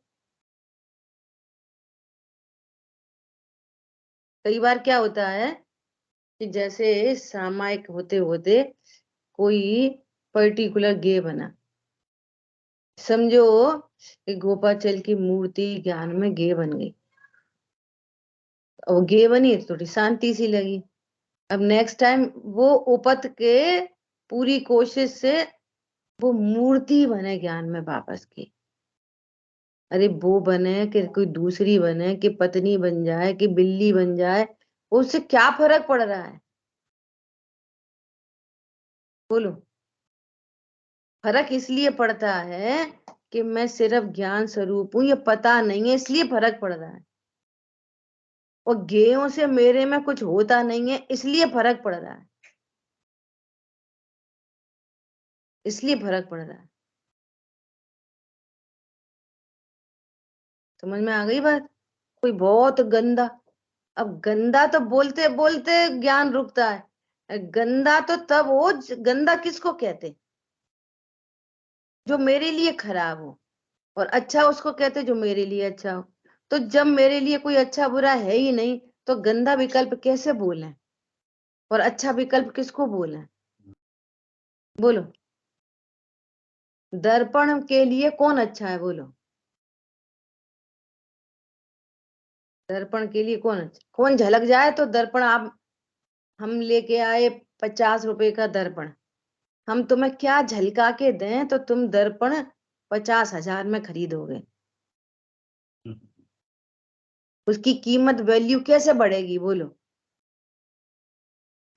कई बार क्या होता है कि जैसे सामायिक होते होते कोई पर्टिकुलर गे बना, समझो कि गोपाचल की मूर्ति ज्ञान में गे बन गई, और गे बनी तो थोड़ी शांति सी लगी। अब नेक्स्ट टाइम वो उपत के पूरी कोशिश से वो मूर्ति बने ज्ञान में वापस की। अरे वो बने कि कोई दूसरी बने, कि पत्नी बन जाए, कि बिल्ली बन जाए, उससे क्या फर्क पड़ रहा है? बोलो। फर्क इसलिए पड़ता है कि मैं सिर्फ ज्ञान स्वरूप हूं, ये पता नहीं है, इसलिए फर्क पड़ रहा है। और गेयों से मेरे में कुछ होता नहीं है, इसलिए फर्क पड़ रहा है, इसलिए फर्क पड़ रहा है। समझ में आ गई बात? कोई बहुत गंदा, अब गंदा तो बोलते बोलते ज्ञान रुकता है। गंदा तो तब हो, गंदा किसको कहते? जो मेरे लिए खराब हो। और अच्छा उसको कहते जो मेरे लिए अच्छा हो। तो जब मेरे लिए कोई अच्छा बुरा है ही नहीं, तो गंदा विकल्प कैसे बोलें? और अच्छा विकल्प किसको बोलें? बोलो। दर्पण के लिए कौन अच्छा है? बोलो। दर्पण के लिए कौन अच्छा? कौन झलक जाए तो दर्पण, आप हम लेके आए 50 रुपए का दर्पण, हम तुम्हें क्या झलका के दें तो तुम दर्पण 50,000 में खरीदोगे? उसकी कीमत, वैल्यू कैसे बढ़ेगी? बोलो।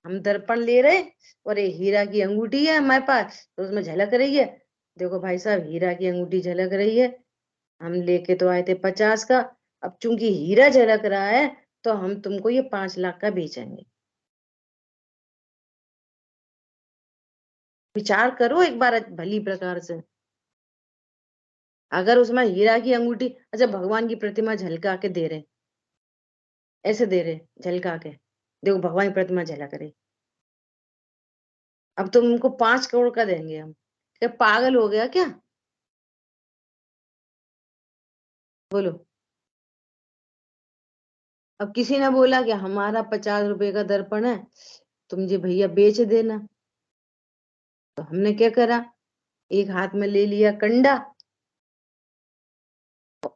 हम दर्पण ले रहे और ये हीरा की अंगूठी है हमारे पास, तो उसमें झलक रही है, देखो भाई साहब हीरा की अंगूठी झलक रही है, हम लेके तो आए थे 50 का, अब चूंकि हीरा झलक रहा है तो हम तुमको ये 5 लाख का बेचेंगे। विचार करो एक बार भली प्रकार से। अगर उसमें हीरा की अंगूठी, अच्छा भगवान की प्रतिमा झलका के दे रहे, ऐसे दे रहे झलका के, देखो भगवान की प्रतिमा झलक रही, अब तुमको 5 करोड़ का देंगे हम, क्या पागल हो गया क्या? बोलो। अब किसी ने बोला कि हमारा 50 रुपए का दर्पण है, तुम ये भैया बेच देना, तो हमने क्या करा, एक हाथ में ले लिया कंडा,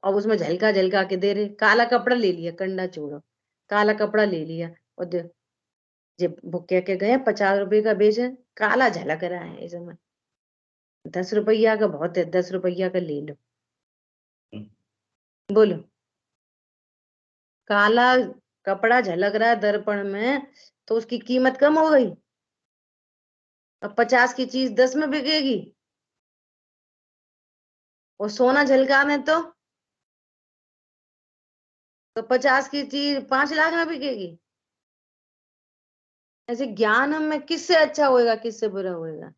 अब उसमें झलका झलका के दे रहे, काला कपड़ा ले लिया, कंडा छोड़ो, काला कपड़ा ले लिया, और जब वो कह के गए 50 रुपए का बेचे, काला झलक रहा है इस समय, 10 रुपया का बहुत है, 10 रुपया का ले लो। बोलो। काला कपड़ा झलक रहा है दर्पण में, तो उसकी कीमत कम हो गई। अब 50 की चीज 10 में बिकेगी, और सोना झलका में तो 50 की चीज 5 लाख में बिकेगी। ऐसे ज्ञान में किससे अच्छा होएगा, किससे बुरा होएगा?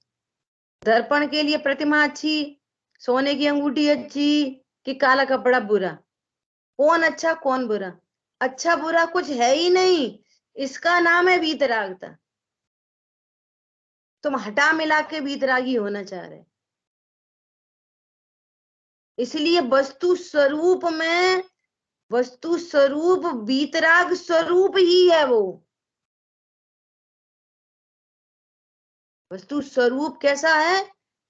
दर्पण के लिए प्रतिमा अच्छी, सोने की अंगूठी अच्छी, कि काला कपड़ा बुरा? कौन अच्छा कौन बुरा? अच्छा बुरा कुछ है ही नहीं, इसका नाम है वीतरागता। तुम हटा मिला के वीतरागी होना चाह रहे, इसलिए वस्तु स्वरूप में, वस्तु स्वरूप वीतराग स्वरूप ही है वो। वस्तु स्वरूप कैसा है?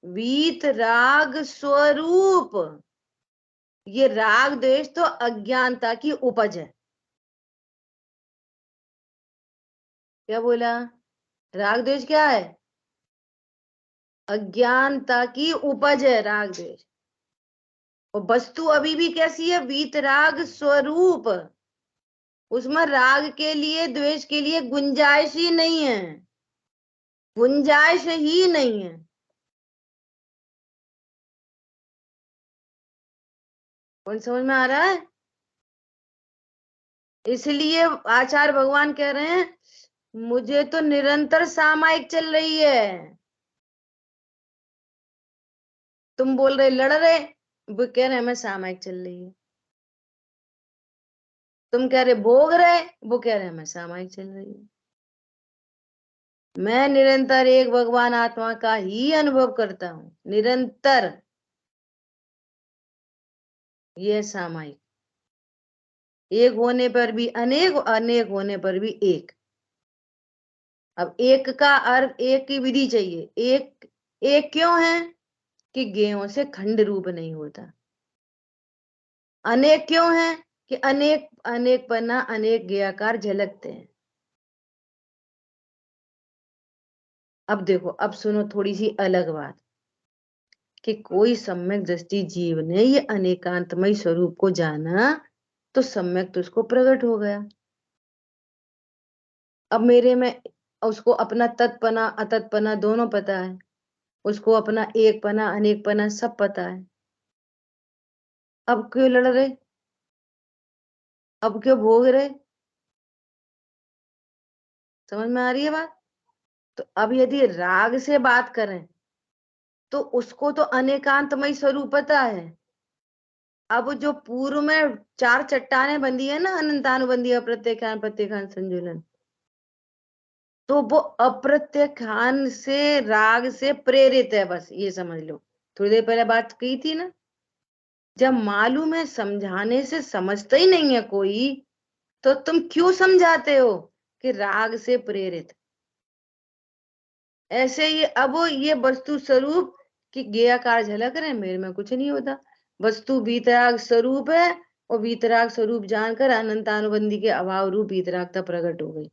वीतराग स्वरूप। ये राग द्वेष तो अज्ञानता की उपज है। क्या बोला? राग द्वेष क्या है? अज्ञानता की उपज है राग द्वेष। और वस्तु अभी भी कैसी है? वीतराग स्वरूप। उसमें राग के लिए द्वेष के लिए गुंजाइश ही नहीं है, गुंजाइश ही नहीं है। कौन समझ में आ रहा है? इसलिए आचार्य भगवान कह रहे हैं मुझे तो निरंतर सामायिक चल रही है। तुम बोल रहे लड़ रहे, वो कह रहे हमें सामायिक चल रही है। तुम कह रहे भोग रहे, वो कह रहे हमें सामायिक चल रही है। मैं निरंतर एक भगवान आत्मा का ही अनुभव करता हूं, निरंतर। ये सामायिक। एक होने पर भी अनेक, अनेक होने पर भी एक। अब एक का अर्थ, एक की विधि चाहिए। एक, एक क्यों है कि गेयों से खंड रूप नहीं होता। अनेक क्यों है कि अनेक, अनेक पन्ना, अनेक गेयाकार झलकते हैं। अब देखो, अब सुनो थोड़ी सी अलग बात, कि कोई सम्यक दृष्टि जीव ने ये अनेकांतमय स्वरूप को जाना, तो सम्यक तो उसको प्रकट हो गया। अब मेरे में उसको अपना तत्पना अतत्पना दोनों पता है, उसको अपना एक पना अनेक पना सब पता है। अब क्यों लड़ रहे, अब क्यों भोग रहे? समझ में आ रही है बात? तो अब यदि राग से बात करें तो उसको तो अनेकांतमय स्वरूप पता है। अब जो पूर्व में चार चट्टानें बंधी है ना, अनंतानुबंधी, अप्रत्यक्षान, प्रत्यक्षान, संजुलन, तो वो अप्रत्यक्षान से राग से प्रेरित है, बस ये समझ लो। थोड़ी देर पहले बात की थी ना, जब मालूम है समझाने से समझता ही नहीं है कोई, तो तुम क्यों समझाते हो कि राग से प्रेरित। ऐसे ही अब ये वस्तु स्वरूप की गेयाकार झलक रहे, मेरे में कुछ नहीं होता। वस्तु वीतराग स्वरूप है, और वीतराग स्वरूप जानकर अनंतानुबंधी के अभाव रूप वीतरागता प्रकट हो गई।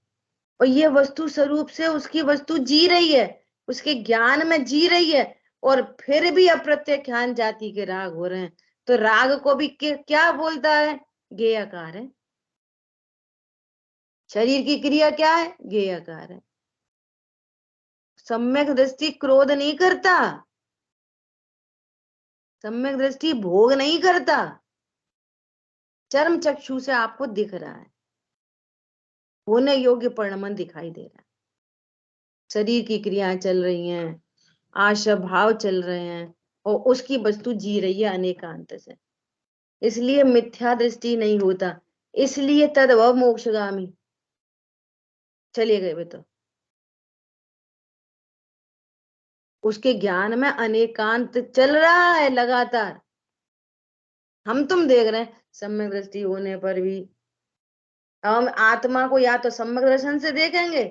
और ये वस्तु स्वरूप से उसकी वस्तु जी रही है, उसके ज्ञान में जी रही है, और फिर भी अप्रत्यक्षान जाति के राग हो रहे हैं। तो राग को भी क्या बोलता है? गेयाकार है। शरीर की क्रिया क्या है? गेयाकार है। सम्यक दृष्टि क्रोध नहीं करता, सम्यक दृष्टि भोग नहीं करता, चर्म चक्षु से आपको दिख रहा है, होने योग्य परिणमन दिखाई दे रहा है, शरीर की क्रियाएं चल रही हैं, आशा भाव चल रहे हैं, और उसकी वस्तु जी रही है अनेकांत से। इसलिए मिथ्या दृष्टि नहीं होता, इसलिए तदभव मोक्षगामी चले गए। तो उसके ज्ञान में अनेकांत चल रहा है लगातार। हम तुम देख रहे हैं सम्यक दृष्टि होने पर भी हम आत्मा को या तो सम्यक दर्शन से देखेंगे,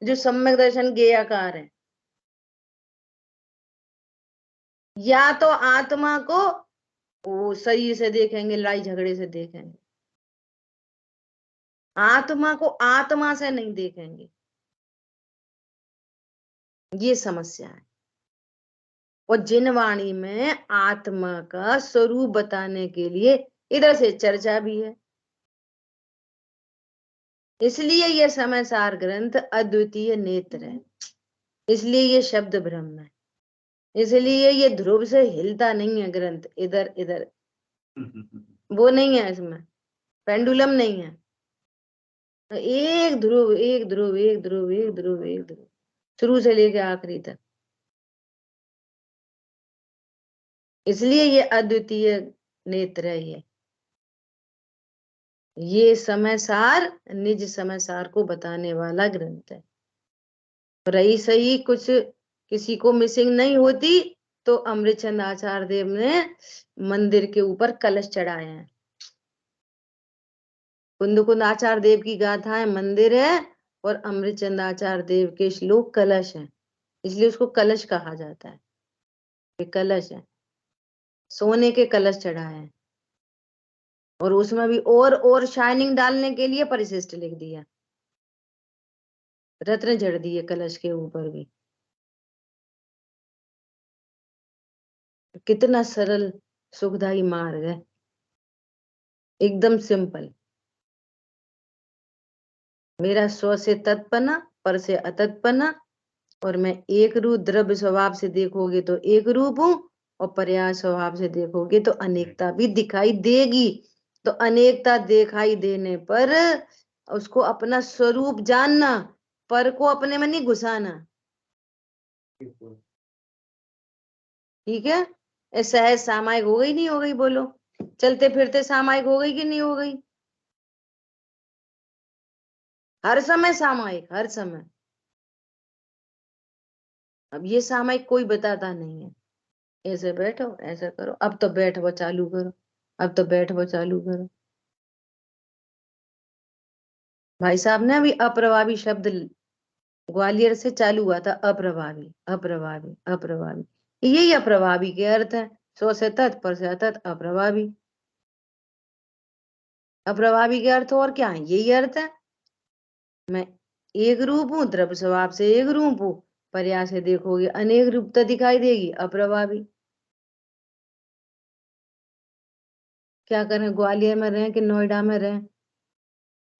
जो सम्यक दर्शन गेयाकार है, या तो आत्मा को वो शरीर से देखेंगे, लड़ाई झगड़े से देखेंगे। आत्मा को आत्मा से नहीं देखेंगे, ये समस्या है। और जिन वाणी में आत्मा का स्वरूप बताने के लिए इधर से चर्चा भी है, इसलिए ये समय सार ग्रंथ अद्वितीय नेत्र है, इसलिए ये शब्द ब्रह्म है, इसलिए ये ध्रुव से हिलता नहीं है ग्रंथ, इधर इधर वो नहीं है, इसमें पेंडुलम नहीं है। एक ध्रुव, एक ध्रुव, एक ध्रुव, एक ध्रुव, एक ध्रुव, शुरू से लेके आखिरी तक। इसलिए ये अद्वितीय नेत्र है। ये समय सार, निज समय सार को बताने वाला ग्रंथ है। रही सही कुछ किसी को मिसिंग नहीं होती, तो अमृतचंद आचार्य देव ने मंदिर के ऊपर कलश चढ़ाए हैं। कुंद कुंद आचार्य देव की गाथाएं मंदिर है, और अमृतचंद आचार्य देव के श्लोक कलश हैं, इसलिए उसको कलश कहा जाता है। ये कलश है, सोने के कलश चढ़ाए हैं, और उसमें भी और शाइनिंग डालने के लिए परिशिष्ट लिख दिया, रत्न जड़ दिए कलश के ऊपर भी। कितना सरल सुखदाई मार्ग है, एकदम सिंपल। मेरा स्व से तत्पना, पर से अतत्पना, और मैं एक रूप द्रव्य स्वभाव से देखोगे तो एक रूप हूं, और पर्याय स्वभाव से देखोगे तो अनेकता भी दिखाई देगी। तो अनेकता दिखाई देने पर उसको अपना स्वरूप जानना, पर को अपने में नहीं घुसाना। ठीक है? सहज सामायिक हो गई, नहीं हो गई? बोलो, चलते फिरते सामायिक हो गई कि नहीं हो गई? हर समय सामायिक, हर समय। अब ये सामायिक कोई बताता नहीं है, ऐसे बैठो ऐसा करो, अब तो बैठो चालू करो, अब तो बैठ वो चालू करो। भाई साहब ने अभी अप्रभावी शब्द ग्वालियर से चालू हुआ था, अप्रभावी अप्रभावी अप्रभावी, यही अप्रभावी के अर्थ है। सो से तत्, पर से अतत, अप्रभावी। अप्रभावी के अर्थ और क्या है, यही अर्थ है। मैं एक रूप हूं, द्रव्य स्वभाव से एक रूप हूं, पर्याय से देखोगे अनेक रूपता दिखाई देगी, अप्रभावी। क्या करें, ग्वालियर में रहें कि नोएडा में रहें?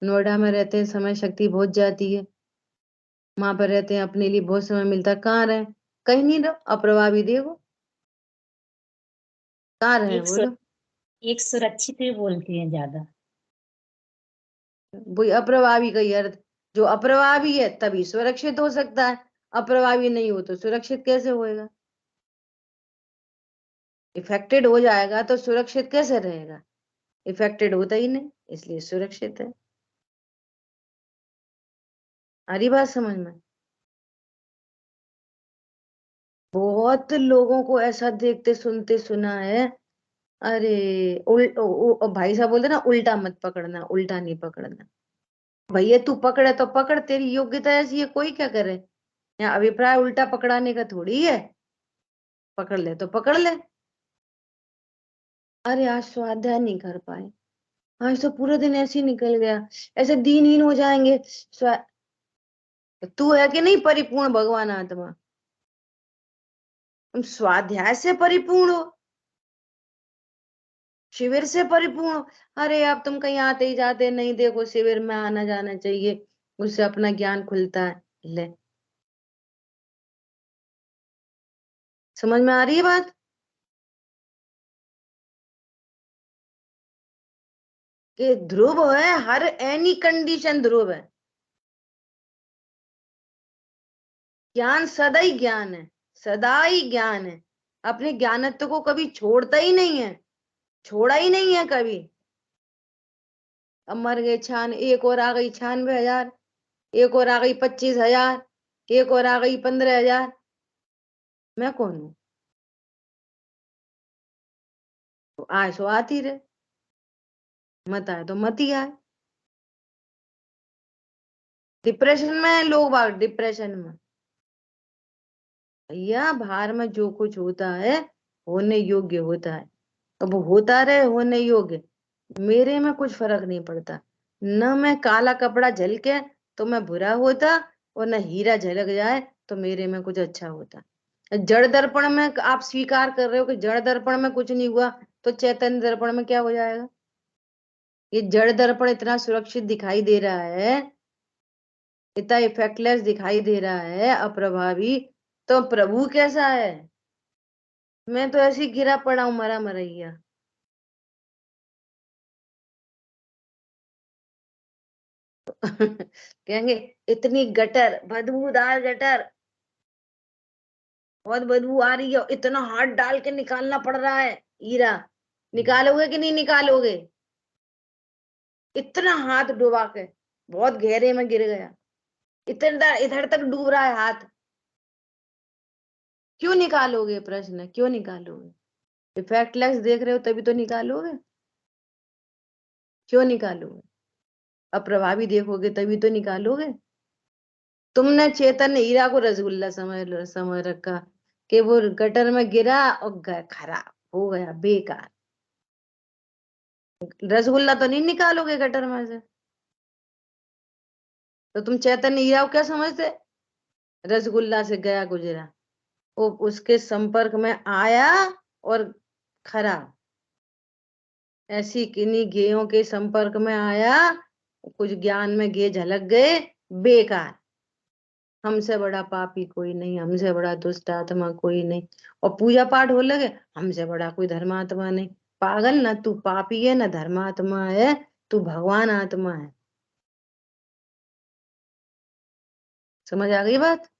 नोएडा में रहते हैं समय शक्ति बहुत जाती है, वहां पर रहते हैं अपने लिए बहुत समय मिलता है, कहाँ रहे? कहीं नहीं रहो, अप्रभावी देखो कहाँ रहे बोलो। एक सुरक्षित भी बोलती है ज्यादा, वही अप्रभावी का ही अर्थ। जो अप्रभावी है तभी सुरक्षित हो सकता है, अप्रभावी नहीं हो तो सुरक्षित कैसे होएगा? इफेक्टेड हो जाएगा तो सुरक्षित कैसे रहेगा? इफेक्टेड होता ही नहीं, इसलिए सुरक्षित है। आ रही बात समझ में? बहुत लोगों को ऐसा देखते सुनते सुना है, अरे भाई साहब बोलते ना, उल्टा मत पकड़ना, उल्टा नहीं पकड़ना। भैया तू पकड़े तो पकड़, तेरी योग्यता ऐसी है, कोई क्या करे? यहाँ अभिप्राय उल्टा पकड़ाने का थोड़ी है, पकड़ ले तो पकड़ ले। अरे आज स्वाध्याय नहीं कर पाए, आज तो पूरा दिन ऐसे ही निकल गया, ऐसे दीनहीन हो जाएंगे। तू है कि नहीं परिपूर्ण भगवान आत्मा? तुम स्वाध्याय से परिपूर्ण हो, शिविर से परिपूर्ण हो। अरे अब तुम कहीं आते ही जाते नहीं, देखो शिविर में आना जाना चाहिए, उससे अपना ज्ञान खुलता है। ले, समझ में आ रही है बात? कि ध्रुव है, हर एनी कंडीशन ध्रुव है। ज्ञान सदा ही ज्ञान है, सदा ही ज्ञान है, अपने ज्ञानत्व को कभी छोड़ता ही नहीं है, छोड़ा ही नहीं है कभी। अब मर गए छान, एक और आ गई 96,000, एक और आ गई 25,000, एक और आ गई 15,000, मैं कौन हूं? तो आए सो आती रहे, मत आए तो मत ही आए। डिप्रेशन में है लोग बाग, डिप्रेशन में। भैया बाहर में जो कुछ होता है होने योग्य होता है, अब वो होता रहे होने योग्य, मेरे में कुछ फर्क नहीं पड़ता। न मैं काला कपड़ा झलके तो मैं बुरा होता, और न हीरा झलक जाए तो मेरे में कुछ अच्छा होता। जड़ दर्पण में आप स्वीकार कर रहे हो कि जड़ दर्पण में कुछ नहीं हुआ, तो चैतन्य दर्पण में क्या हो जाएगा? ये जड़ दर्पण इतना सुरक्षित दिखाई दे रहा है, इतना इफेक्टलेस दिखाई दे रहा है, अप्रभावी, तो प्रभु कैसा है? मैं तो ऐसी गिरा पड़ा हूं, मरा मरैया। कहेंगे इतनी गटर, बदबूदार गटर, बहुत बदबू आ रही है, इतना हाथ डाल के निकालना पड़ रहा है हीरा, निकालोगे कि नहीं निकालोगे? इतना हाथ डुबा के, बहुत गहरे में गिर गया, इतना इधर तक डूब रहा है हाथ, क्यों निकालोगे? प्रश्न, क्यों निकालोगे? इफेक्टलेस देख रहे हो तभी तो निकालोगे, क्यों निकालोगे? अप्रभावी देखोगे तभी तो निकालोगे। तुमने चेतन हीरा को रसगुल्ला समझ रखा कि वो गटर में गिरा और खराब हो गया, बेकार। रसगुल्ला तो नहीं निकालोगे गटर में से, तो तुम चैतन्य हीरा को क्या समझते? रसगुल्ला से गया गुजरा, वो उसके संपर्क में आया और खराब। ऐसी किन्हीं गेयों के संपर्क में आया, कुछ ज्ञान में गे झलक गए, बेकार। हमसे बड़ा पापी कोई नहीं, हमसे बड़ा दुष्ट आत्मा कोई नहीं, और पूजा पाठ हो लगे, हमसे बड़ा कोई धर्मात्मा नहीं। पागल, ना तू पापी है ना धर्मात्मा है, तू भगवान आत्मा है। समझ आ गई बात?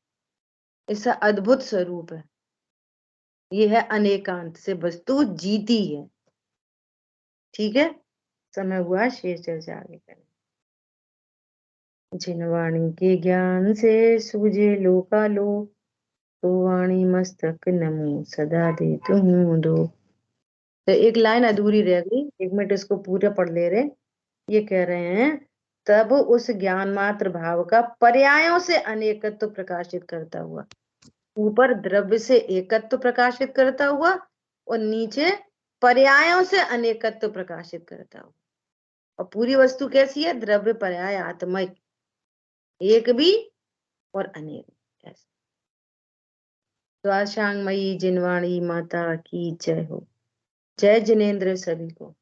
इसका अद्भुत स्वरूप है, ये है अनेकांत से वस्तु जीती है। ठीक है, समय हुआ, शेष चर्चा आगे करें। जिन वाणी के ज्ञान से सूझे लोकालो, तो वाणी मस्तक नमो सदा दे तुम दो। तो एक लाइन अधूरी रह गई, 1 मिनट इसको पूरा पढ़ ले रहे। ये कह रहे हैं तब उस ज्ञान मात्र भाव का पर्यायों से अनेकत्व प्रकाशित करता हुआ, ऊपर द्रव्य से एकत्व प्रकाशित करता हुआ और नीचे पर्यायों से अनेकत्व प्रकाशित करता हुआ। और पूरी वस्तु कैसी है? द्रव्य पर्याय आत्मिक, एक भी और अनेक ऐसे। तो आशांगमयी जिनवाणी माता की जय हो। जय जिनेन्द्र सभी को।